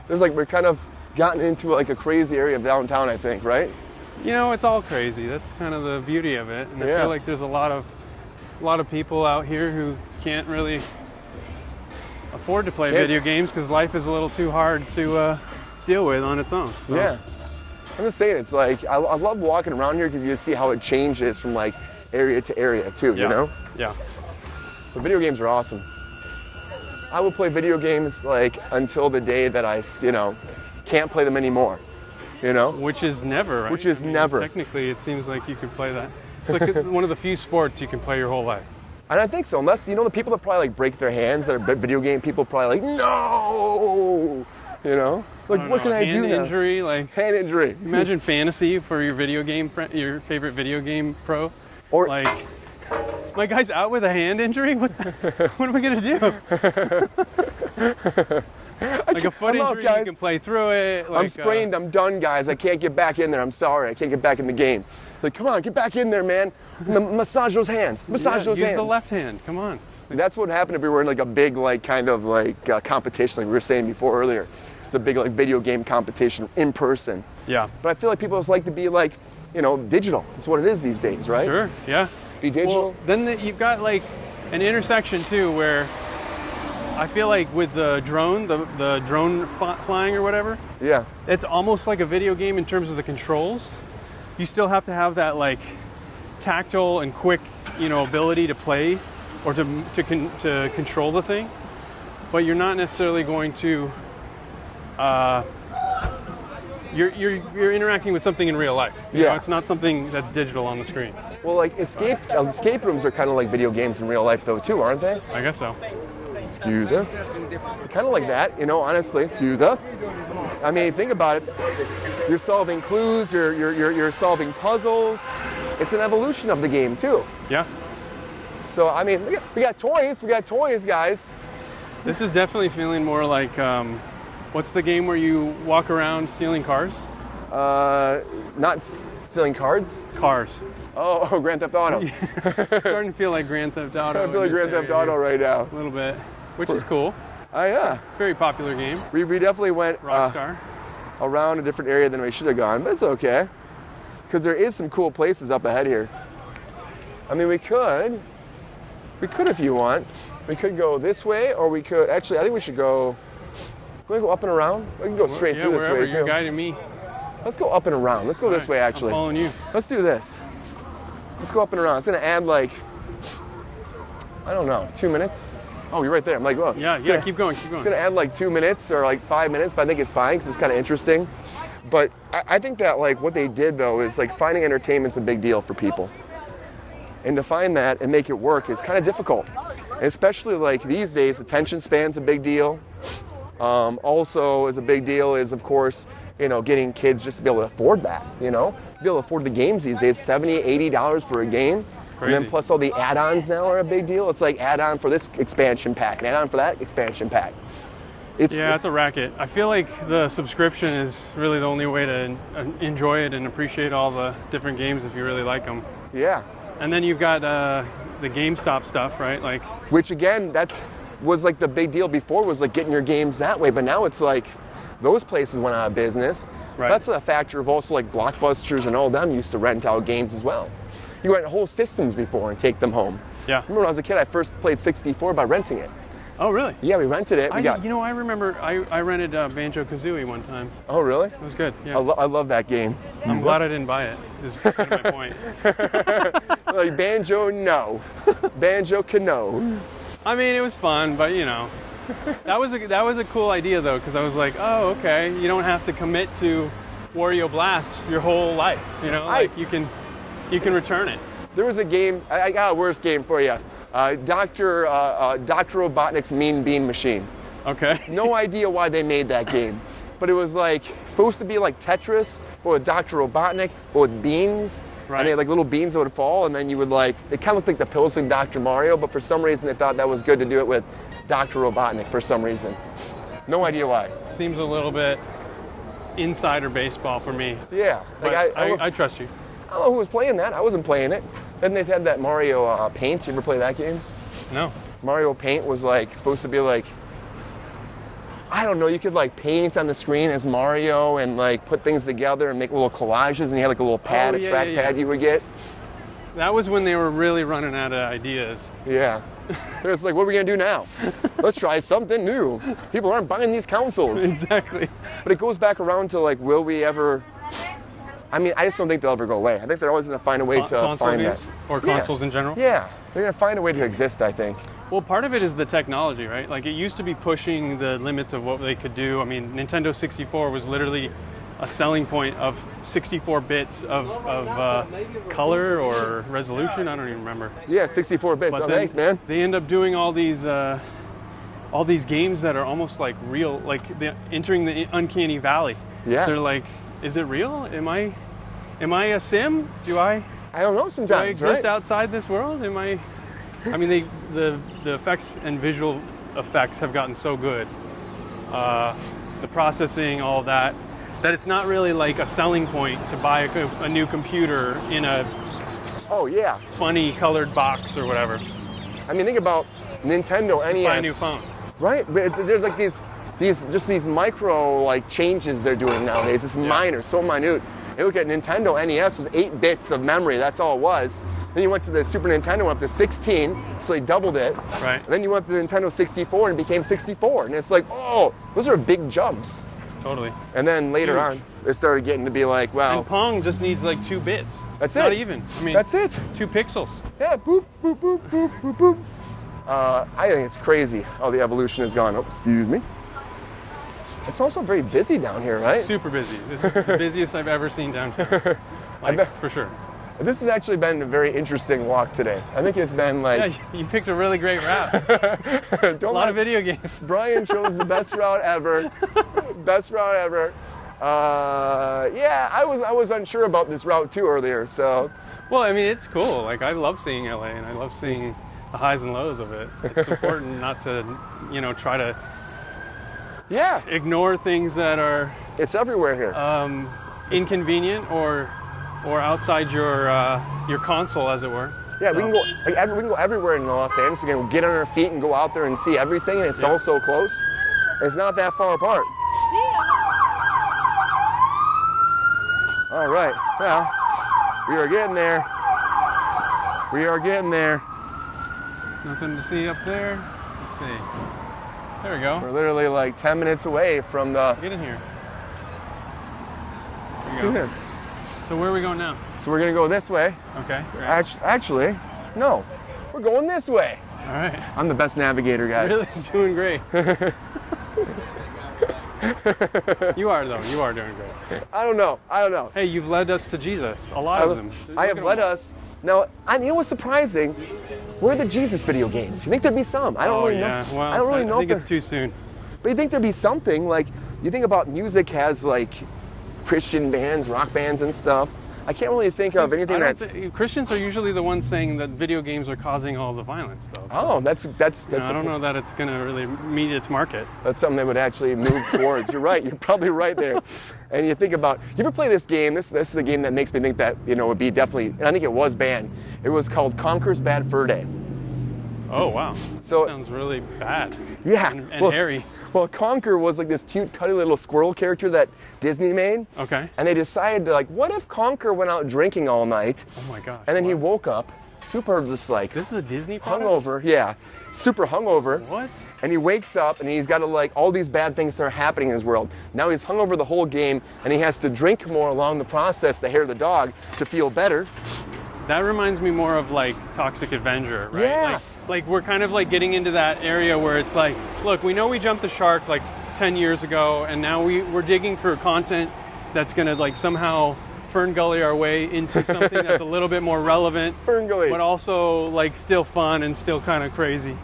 We're kind of gotten into like a crazy area of downtown, I think, right? You know, it's all crazy. That's kind of the beauty of it. And I Yeah. feel like there's a lot of people out here who can't really afford to play video games because life is a little too hard to deal with on its own. So. Yeah. I'm just saying, it's like, I love walking around here because you see how it changes from like area to area too, you know? Yeah. But video games are awesome. I will play video games like until the day that I, can't play them anymore, Which is never, right? Which is never. Technically, it seems like you can play that. It's like one of the few sports you can play your whole life. And I think so, unless, the people that probably like break their hands that are video game people probably like, no, like what can I do now? Hand injury, like hand injury. Imagine fantasy for your video game friend, your favorite video game pro. Or like, my guy's out with a hand injury. What am I gonna do? Like a foot injury, you can play through it. Like, I'm sprained. I'm done, guys. I can't get back in there. I'm sorry. I can't get back in the game. Like, come on, get back in there, man. Massage those hands. Massage those hands. Use the left hand. Come on. That's what happened if we were in like a big, like kind of like competition, like we were saying before earlier. It's a big like video game competition in person. Yeah. But I feel like people just like to be like, digital. That's what it is these days, right? Sure. Yeah. Be digital. Well, then you've got like an intersection too, where I feel like with the drone, the drone flying or whatever. Yeah. It's almost like a video game in terms of the controls. You still have to have that like tactile and quick, ability to play or to control the thing, but you're not necessarily going to. You're interacting with something in real life. You know, it's not something that's digital on the screen. Well, like escape rooms are kind of like video games in real life, though, too, aren't they? I guess so. Excuse us. Kind of like that, honestly. Excuse us. I mean, think about it. You're solving clues. You're solving puzzles. It's an evolution of the game, too. Yeah. So I mean, we got toys. We got toys, guys. This is definitely feeling more like. What's the game where you walk around stealing cars? Not stealing cards. Cars. Oh, Grand Theft Auto. It's starting to feel like Grand Theft Auto. I feel like Grand Theft Auto right now. A little bit, which is cool. Oh yeah. Very popular game. We definitely went Rockstar. Around a different area than we should have gone, but it's okay. Because there is some cool places up ahead here. I mean, we could if you want. We could go this way, or we could, actually, I think we should go. Can we go up and around? We can go straight through this way, too. You're guiding me. Let's go up and around. Let's go this way, actually. I'm following you. Let's do this. Let's go up and around. It's going to add, like, I don't know, 2 minutes? Oh, you're right there. I'm like, well. Yeah, keep going. It's going to add, like, 2 minutes or, like, 5 minutes, but I think it's fine because it's kind of interesting. But I think that, like, what they did, though, is, like, finding entertainment's a big deal for people. And to find that and make it work is kind of difficult. And especially, like, these days, attention span's a big deal. Also is a big deal is, of course, getting kids just to be able to afford that, be able to afford the games these days, $70, $80 for a game. Crazy. And then plus all the add-ons now are a big deal. It's like add-on for this expansion pack and add-on for that expansion pack. It's a racket. I feel like the subscription is really the only way to enjoy it and appreciate all the different games if you really like them. Yeah. And then you've got the GameStop stuff, right? Like, which again, was like the big deal before, was like getting your games that way, but now it's like those places went out of business. Right. That's a factor of also like Blockbusters and all them used to rent out games as well. You rent whole systems before and take them home. Yeah. Remember when I was a kid, I first played 64 by renting it. Oh, really? Yeah, we rented it. I remember I rented Banjo-Kazooie one time. Oh, really? It was good, yeah. I love that game. I'm glad I didn't buy it, is kind of my point. Like Banjo, no. Banjo, no. I mean, it was fun, but that was a cool idea though, because I was like, oh, okay, you don't have to commit to Wario Blast your whole life, you can return it. There was a game, I got a worse game for you. Dr. Robotnik's Mean Bean Machine. Okay. No idea why they made that game, but it was like supposed to be like Tetris, but with Dr. Robotnik, but with beans. Right. And they had like little beans that would fall, and then you would it kind of looked like the pills in Dr. Mario, but for some reason they thought that was good to do it with Dr. Robotnik for some reason. No idea why. Seems a little bit insider baseball for me. Yeah. But I trust you. I don't know who was playing that. I wasn't playing it. Then they had that Mario Paint. You ever play that game? No. Mario Paint was supposed to be I don't know, you could paint on the screen as Mario and put things together and make little collages, and you had a little pad, a track pad you would get. That was when they were really running out of ideas. Yeah. They're just what are we gonna do now? Let's try something new. People aren't buying these consoles. Exactly. But it goes back around to will we ever, I mean, I just don't think they'll ever go away. I think they're always gonna find a way to find that. Or consoles in general? Yeah, they're gonna find a way to exist, I think. Well, part of it is the technology, right? It used to be pushing the limits of what they could do. I mean, Nintendo 64 was literally a selling point of 64 bits of color or resolution. I don't even remember. Yeah, 64 bits. But Oh, then thanks, man. They end up doing all these games that are almost like real, like they're entering the uncanny valley. Yeah. They're like, is it real? Am I a sim? I don't know sometimes, exist right? outside this world? I mean, the effects and visual effects have gotten so good. The processing, all of that it's not really like a selling point to buy a new computer in a Oh, yeah. funny colored box or whatever. I mean, think about Nintendo NES. Buy a new phone. Right? But there's like these micro like changes they're doing nowadays. It's minor, so minute. You look at Nintendo NES was 8 bits of memory. That's all it was. Then you went to the Super Nintendo, went up to 16, so they doubled it. Right. And then you went to the Nintendo 64 and it became 64. And it's like, oh, those are big jumps. Totally. And then later on, it started getting to be like, well, And Pong just needs like 2 bits. That's Not it. even. I mean, that's it. 2 pixels. Yeah, boop, boop, boop, boop, boop, boop. I think it's crazy how the evolution has gone. Oh, excuse me. It's also very busy down here, right? Super busy. This is the busiest I've ever seen down here. For sure. This has actually been a very interesting walk today. I think it's been like... Yeah, you picked a really great route. A lot of video games. Brian chose the best route ever. Best route ever. Yeah, I was unsure about this route too earlier, so... Well, I mean, it's cool. Like, I love seeing LA, and I love seeing the highs and lows of it. It's important not to, try to ignore things that are it's everywhere here. inconvenient or outside your console, as it were. Yeah, we can go everywhere in Los Angeles. We can get on our feet and go out there and see everything, and it's all so close. It's not that far apart. All right, well, we are getting there. We are getting there. Nothing to see up there. Let's see. There we go. We're literally like 10 minutes away from the... Get in here. There you Look go. at this. So where are we going now? So we're gonna go this way. Okay. Great. Actually, no. We're going this way. All right. I'm the best navigator, guys. Really doing great. You are, though. You are doing great. I don't know. Hey, you've led us to Jesus. A lot of them. I have led us. Now, you know what's surprising? Where are the Jesus video games? You think there'd be some? I don't really know. Well, I don't really know. I think it's too soon. But you think there'd be something, like, you think about music has like Christian bands, rock bands and stuff. I can't really think of anything Christians are usually the ones saying that video games are causing all the violence, though. Oh, that's I don't know that it's going to really meet its market. That's something they would actually move towards. You're right. You're probably right there. And you think about, you ever play this game? This is a game that makes me think that, would be definitely, and I think it was banned. It was called Conker's Bad Fur Day. Oh, wow. So, that sounds really bad. Yeah. And hairy. Well, Conker was like this cute, cutty little squirrel character that Disney made. Okay. And they decided to what if Conker went out drinking all night? Oh my gosh. And then he woke up, super just like... This is a Disney product? Hungover, yeah. Super hungover. What? And he wakes up and he's got to all these bad things start happening in his world. Now he's hungover the whole game and he has to drink more along the process, the hair of the dog, to feel better. That reminds me more of Toxic Avenger, right? Yeah. Like we're kind of getting into that area where it's like, look, we know we jumped the shark 10 years ago, and now we're digging for content that's gonna somehow Fern Gully our way into something that's a little bit more relevant, Fern Gully, but also still fun and still kind of crazy.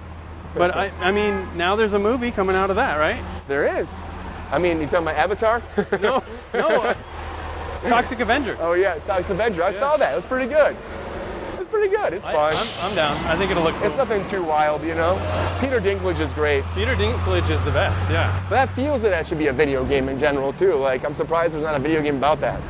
But I mean, now there's a movie coming out of that, right? There is. I mean, you talking about Avatar? No. Toxic Avenger. Oh yeah, Toxic Avenger. I saw that. It was pretty good. Pretty good. It's fun. I'm down. I think it'll look cool. It's nothing too wild, Peter Dinklage is great. Peter Dinklage is the best, yeah. But that feels that should be a video game in general too. I'm surprised there's not a video game about that.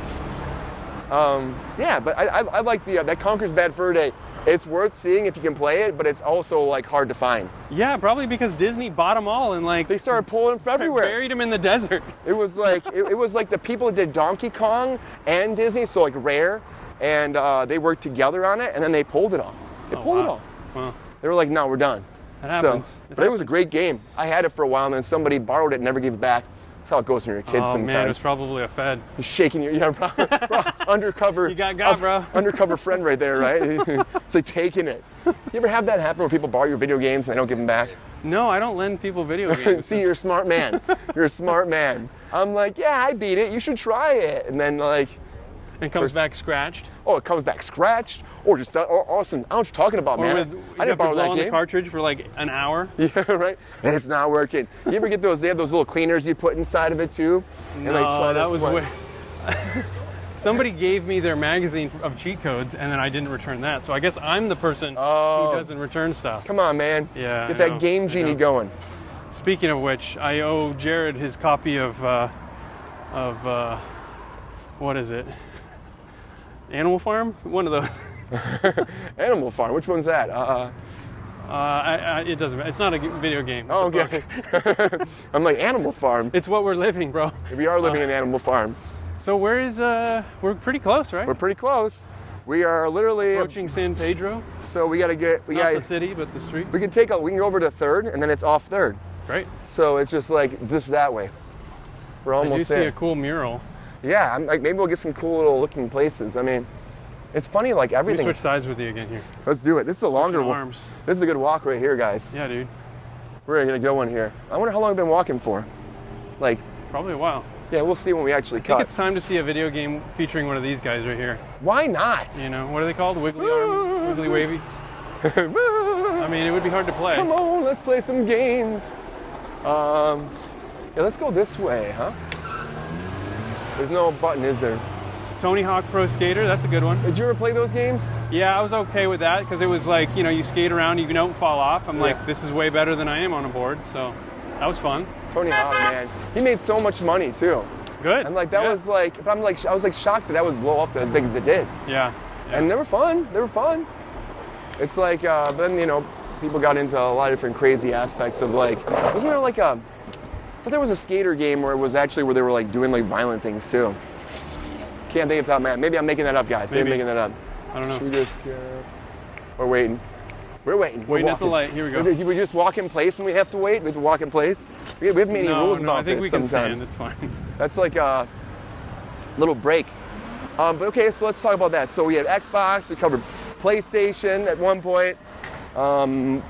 Yeah, but I like that Conker's Bad Fur Day. It's worth seeing if you can play it, but it's also hard to find. Yeah, probably because Disney bought them all and they started pulling from everywhere. Buried them in the desert. It was it was like the people that did Donkey Kong and Disney, so Rare. And they worked together on it, and then they pulled it off. They pulled it off. Wow. They were like, no, we're done. It happens. It was a great game. I had it for a while, and then somebody borrowed it and never gave it back. That's how it goes when you're a kid sometimes. Oh man, it's probably a Fed. You're shaking your undercover. You got bro. Undercover friend right there, right? It's taking it. You ever have that happen where people borrow your video games and they don't give them back? No, I don't lend people video games. See, you're a smart man. You're a smart man. I'm like, yeah, I beat it. You should try it. And then like, And it comes back scratched. oh, it comes back scratched, or just or awesome. I don't know what you're talking about, man. You I have didn't to borrow blow that on the game. cartridge for like an hour. Yeah, right. And it's not working. You ever get those? They have those little cleaners you put inside of it too. And No, try to that was sweat. way. Somebody gave me their magazine of cheat codes, and then I didn't return that. So I guess I'm the person who doesn't return stuff. Come on, man. Yeah, Get I that know, Game I Genie know. going. Speaking of which, I owe Jared his copy of what is it? Animal Farm? One of those. Animal Farm. Which one's that? It doesn't matter. It's not a video game. It's Oh, a book. okay. I'm like Animal Farm. It's what we're living, bro. We are living in Animal Farm. So where is we're pretty close, right? We're pretty close. We are literally. Approaching San Pedro. So we gotta get. We Not gotta. the city, but the street. We can we can go over to 3rd, and then it's off 3rd. Right. So it's just like this that way. We're I do almost see there. a cool mural. Yeah, I'm like maybe we'll get some cool little looking places. I mean, it's funny like Let me everything. switch sides with you again here. Let's do it. This is a longer Switching one. arms. This is a good walk right here, guys. Yeah, dude. We're gonna go in here. I wonder how long I've been walking for. Like, Probably a while. yeah, we'll see when we actually I think cut. it's time to see a video game featuring one of these guys right here. Why not? You know, what are they called? Wiggly arm, wiggly wavy. I mean, it would be hard to play. Come on, let's play some games. Yeah, let's go this way, huh? There's no button, is there? Tony Hawk Pro Skater, that's a good one. Did you ever play those games? Yeah, I was okay with that because it was like, you know, you skate around, you don't fall off. I'm Yeah. like, this is way better than I am on a board, so that was fun. Tony Hawk, man. He made so much money too. Good. And like that Yeah. was like, but I was like shocked that would blow up as big as it did. Yeah. And they were fun. They were fun. It's like, then you know, people got into a lot of different crazy aspects of like, wasn't there like a, I thought there was a skater game where it was actually where they were like doing like violent things too. Can't think of that, man. Maybe I'm making that up, guys. Maybe I'm Maybe. making that up. I don't know. Should we just, we're waiting. We're waiting. We're Waiting at the walking. light. Here we go. Do we just walk in place when we have to wait? We have to walk in place? We have many rules no, about I think this we can sometimes. stand. It's fine. That's like a little break. But okay, so let's talk about that. So we had Xbox, we covered PlayStation at one point,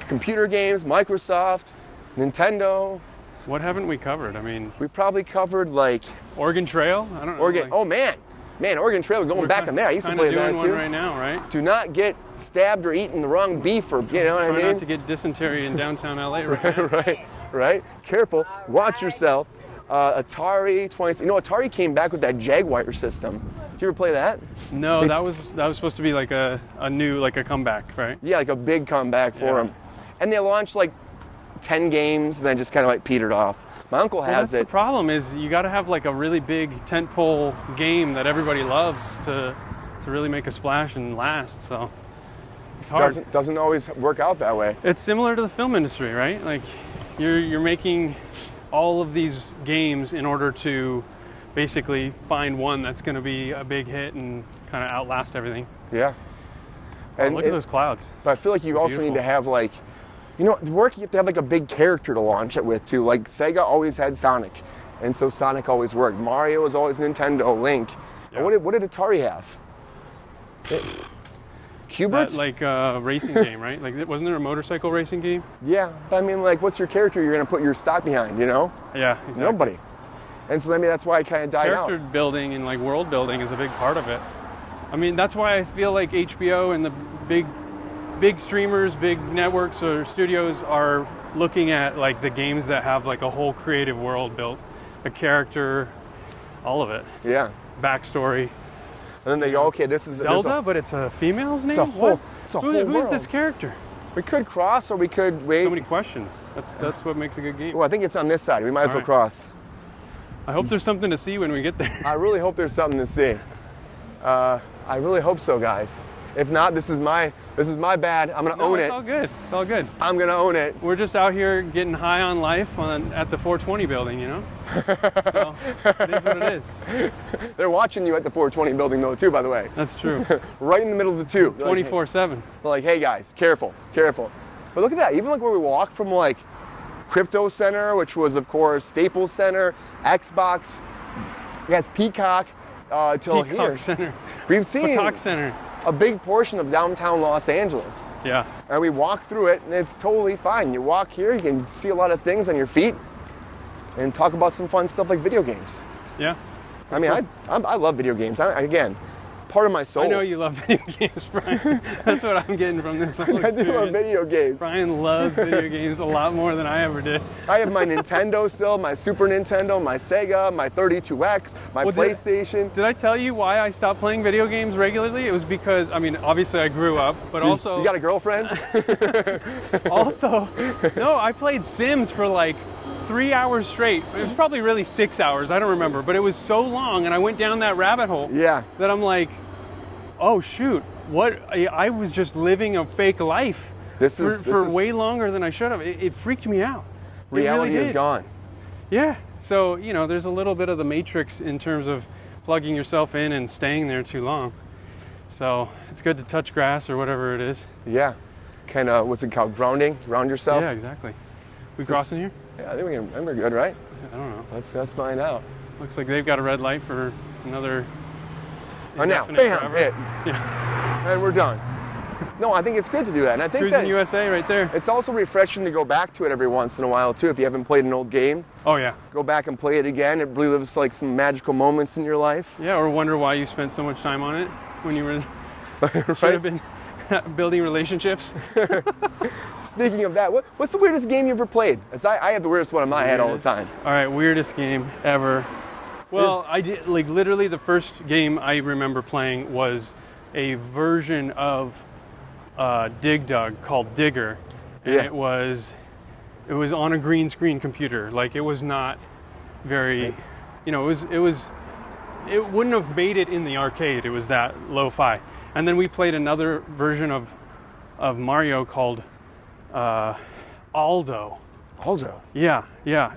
computer games, Microsoft, Nintendo. What haven't we covered? I mean, We probably covered like Oregon Trail? I don't know. Oregon. like, Oh man, Oregon Trail. We're going we're back on there. I used to kinda play doing that too. one right now, right? Do not get stabbed or eaten the wrong beef, or you know what I Try mean? not to get dysentery in downtown LA right now. right. Careful. Watch yourself. Atari 20. You know, Atari came back with that Jaguar system. Did you ever play that? No, that was supposed to be like a new, like a comeback, right? Yeah, like a big comeback for Yeah. them. And they launched like 10 games, and then just kind of like petered off. My uncle Well, that's has the it. problem is you got to have like a really big tentpole game that everybody loves to really make a splash and last. So it's hard. Doesn't always work out that way. It's similar to the film industry, right? Like you're making all of these games in order to basically find one that's going to be a big hit and kind of outlast everything. Yeah. Oh, look at those clouds. But I feel like you also need beautiful. to have like, you know, at work you have to have like a big character to launch it with too. Like Sega always had Sonic, and so Sonic always worked. Mario was always Nintendo, Link. Yeah. What did Atari have? Hubert? That like racing game, right? Like wasn't there a motorcycle racing game? Yeah, but I mean, like, what's your character you're gonna put your stock behind? You know, Yeah, exactly. nobody. And so maybe that's why it kind of died Character out. building and like world building is a big part of it. I mean, that's why I feel like HBO and the big streamers, big networks or studios are looking at like the games that have like a whole creative world built, a character, all of it, Yeah. backstory. And then they go, okay, this is there's Zelda, but it's a female's name. It's a whole- What? it's a Who- whole who is this world. character? We could cross, or we could wait. So many questions. That's what makes a good game. Well, I think it's on this side. We might as well All right. cross. I hope there's something to see when we get there. I really hope there's something to see. I really hope so, guys. If not, this is my bad. I'm gonna No, own it's it. all good. It's all good. I'm gonna own it. We're just out here getting high on life at the 420 building, you know? So it is what it is. They're watching you at the 420 building though, too, by the way. That's true. Right in the middle of the two. They're like, 24/7. They're like, hey guys, careful. But look at that. Even like where we walk from like Crypto Center, which was of course Staples Center, Xbox, yes, Peacock, till Peacock here. Center. We've seen. Peacock Center. a big portion of downtown Los Angeles. Yeah. And we walk through it, and it's totally fine. You walk here, you can see a lot of things on your feet, and talk about some fun stuff like video games. Yeah. I mean, I love video games. Again, part of my soul. I know you love video games, Brian. That's what I'm getting from this whole experience. I do love video games. Brian loves video games a lot more than I ever did. I have my Nintendo still, my Super Nintendo, my Sega, my 32X, my PlayStation. Did I tell you why I stopped playing video games regularly? It was because, I mean, obviously I grew up, but also... You got a girlfriend? Also, no, I played Sims for like 3 hours straight. It was probably really 6 hours, I don't remember, but it was so long and I went down that rabbit hole that I'm like, oh shoot, what? I was just living a fake life for way longer than I should have. It freaked me out. Reality is gone. Yeah, so, you know, there's a little bit of the Matrix in terms of plugging yourself in and staying there too long. So it's good to touch grass or whatever it is. Yeah, kind of, what's it called, grounding? Ground yourself? Yeah, exactly. We crossing here? Yeah, I think we're good, right? I don't know. Let's find out. Looks like they've got a red light for another. Oh, now, bam, hit. Yeah. And we're done. No, I think it's good to do that. And I think Cruising USA right there. It's also refreshing to go back to it every once in a while too. If you haven't played an old game. Oh yeah. Go back and play it again. It relives like some magical moments in your life. Yeah, or wonder why you spent so much time on it when you were right? should have been building relationships. Speaking of that, what's the weirdest game you ever played? As I have the weirdest one in my head all the time. All right, weirdest game ever. Well, I did, like, literally the first game I remember playing was a version of Dig Dug called Digger, and it was on a green screen computer. Like, it was not very, you know, it wouldn't have made it in the arcade. It was that lo-fi. And then we played another version of Mario called Aldo. Aldo. Yeah.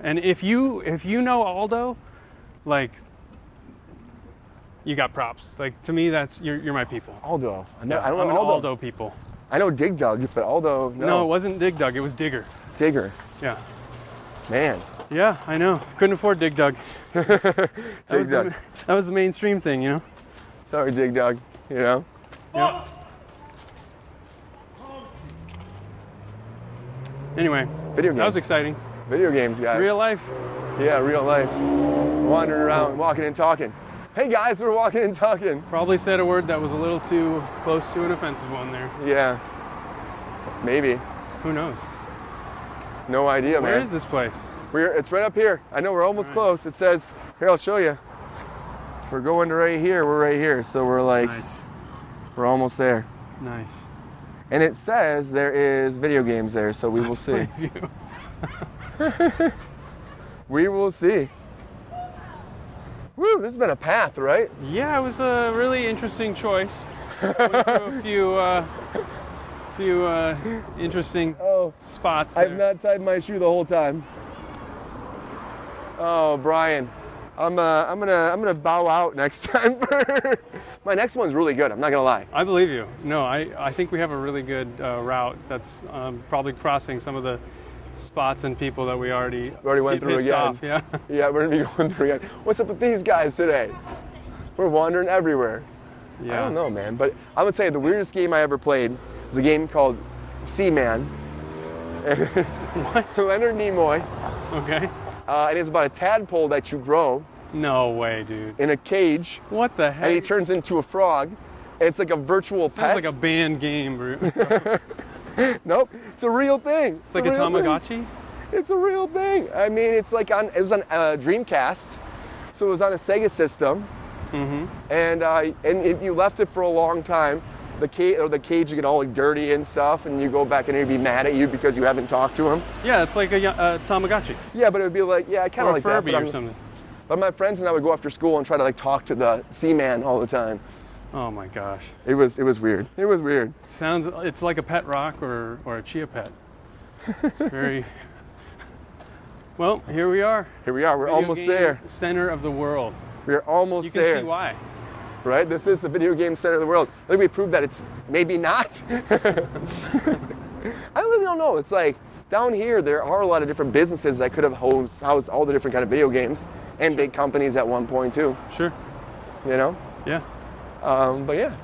And if you know Aldo, like, you got props. Like, to me, that's you're my people. Aldo. I don't I'm know an Aldo people. I know Dig Dug, but Aldo, no. No, it wasn't Dig Dug. It was Digger. Digger. Yeah. Man. Yeah, I know. Couldn't afford Dig Dug. That was the mainstream thing, you know. Sorry, Dig Dug. You know. Yeah. Anyway, video games. That was exciting. Video games, guys. Real life. Yeah, real life. Wandering around, walking and talking. Hey guys, we're walking and talking. Probably said a word that was a little too close to an offensive one there. Yeah. Maybe. Who knows? No idea, man. Where is this place? It's right up here. I know we're almost close. It says, here, I'll show you. We're going to right here. We're right here. So we're like, Nice. We're almost there. Nice. And it says there is video games there, so we will see. We will see. Woo, this has been a path, right? Yeah, it was a really interesting choice. Went through a few interesting spots there. I've not tied my shoe the whole time. Oh, Brian, I'm gonna bow out next time. My next one's really good. I'm not gonna lie. I believe you. No, I think we have a really good route that's probably crossing some of the spots and people that we already went through again. Off, yeah. Yeah, we're gonna be going through again. What's up with these guys today? We're wandering everywhere. Yeah. I don't know, man. But I'm gonna tell you, the weirdest game I ever played was a game called Seaman. And it's Leonard Nimoy. Okay. And it's about a tadpole that you grow. No way, dude. In a cage. What the heck? And he turns into a frog. It's like a virtual pet. Sounds like a band game, bro. Nope, it's a real thing. It's like a Tamagotchi? It's a real thing. I mean, it was on Dreamcast, so it was on a Sega system. Mm-hmm. And if you left it for a long time, the cage would get all like dirty and stuff, and you go back and he'd be mad at you because you haven't talked to him. Yeah, it's like a Tamagotchi. Yeah, but it would be like, yeah, I kind of like Furby that. Or something. But my friends and I would go after school and try to like talk to the Seaman all the time. Oh my gosh. It was weird. It was weird. It's like a pet rock or a chia pet. It's very. Well, here we are. Here we are. We're almost there. Center of the world. We're almost there. You can see why. Right? This is the video game center of the world. I think we proved that it's maybe not. I really don't know. It's like down here, there are a lot of different businesses that could have housed all the different kind of video games and big companies at one point too. Sure. You know? Yeah. But yeah,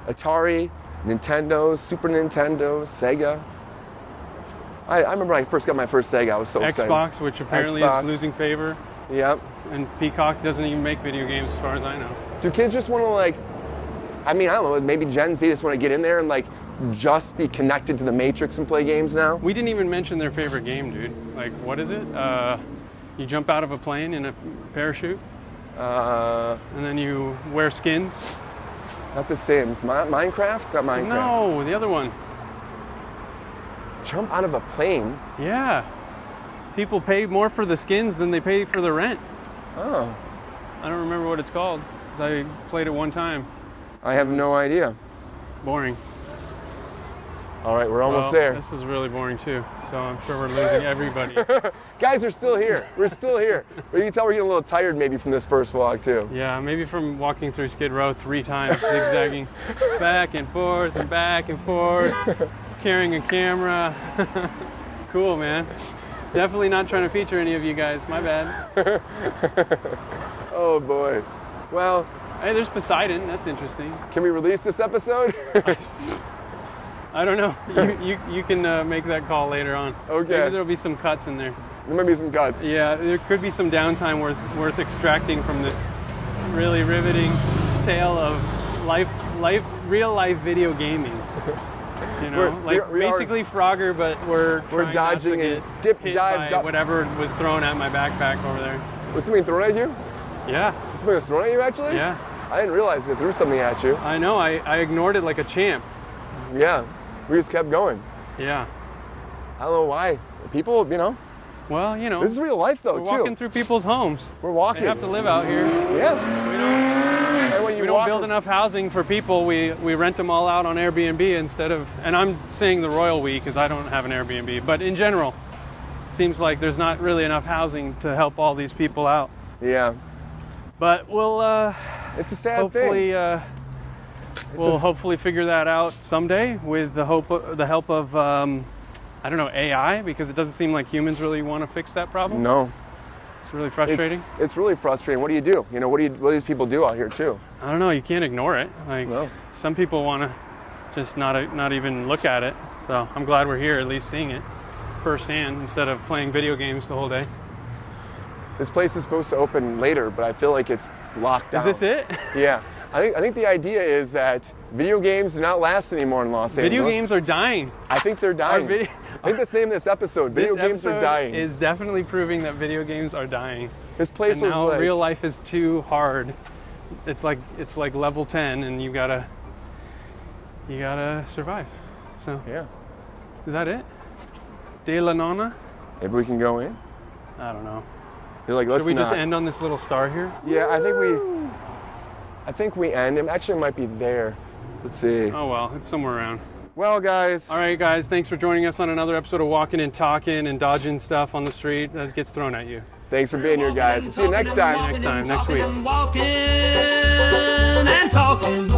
Atari, Nintendo, Super Nintendo, Sega. I remember when I first got my first Sega, I was so excited. Xbox, which apparently Xbox. is losing favor. Yep. And Peacock doesn't even make video games as far as I know. Do kids just want to like, I mean, I don't know, maybe Gen Z just want to get in there and like just be connected to the Matrix and play games now? We didn't even mention their favorite game, dude. Like, what is it? You jump out of a plane in a parachute, and then you wear skins. Not the Sims. Minecraft? Not Minecraft. No, the other one. Jump out of a plane? Yeah. People pay more for the skins than they pay for the rent. Oh. I don't remember what it's called, because I played it one time. I have no idea. Boring. All right, we're almost Well, there. This is really boring too, so I'm sure we're losing everybody. Guys are still here. We're still here. But you can tell we're getting a little tired maybe from this first vlog too. Yeah, maybe from walking through Skid Row 3 times, zigzagging back and forth, carrying a camera. Cool, man. Definitely not trying to feature any of you guys, my bad. Oh boy. Well, Hey, there's Poseidon, that's interesting. can we release this episode? I don't know, you can make that call later on. Okay. Maybe there'll be some cuts in there. There might be some cuts. Yeah, there could be some downtime worth extracting from this really riveting tale of real life video gaming. You know, basically Frogger, but we're dodging and dip, dive, by whatever was thrown at my backpack over there. Was something thrown at you? Yeah, Something was thrown at you actually? yeah. I didn't realize they threw something at you. I know. I ignored it like a champ. Yeah. We just kept going. Yeah. I don't know why. People, you know. Well, you know. This is real life though, we're too. walking through people's homes. We're walking. They have to live out here. Yeah. We And when you don't walk, build enough housing for people. We rent them all out on Airbnb instead of. And I'm saying the royal we because I don't have an Airbnb. But in general, it seems like there's not really enough housing to help all these people out. Yeah. But we'll It's a sad hopefully thing. we'll hopefully figure that out someday with the help of I don't know, AI, because it doesn't seem like humans really want to fix that problem. No. It's really frustrating. It's really frustrating. What do you do? You know, what do these people do out here too? I don't know. You can't ignore it. Like No. some people want to just not even look at it. So I'm glad we're here, at least seeing it firsthand instead of playing video games the whole day. This place is supposed to open later, but I feel like it's locked down. Is this it? Yeah. I think the idea is that video games do not last anymore in Los Angeles. Video games are dying. I think they're dying. I think that's the name of this episode. Video games are dying. Is definitely proving that video games are dying. This place And was now like real life is too hard. It's like level 10, and you gotta survive. So Yeah. is that it? De La Nonna? Maybe we can go in. I don't know. You're like, let's Should we not. just end on this little star here? Yeah, I think we end. It actually might be there. Let's see. Oh well, it's somewhere around. Well, guys. All right, guys, thanks for joining us on another episode of Walking and Talking and dodging stuff on the street that gets thrown at you. Thanks for being here, guys. See you next time. Next week. Walking and talking.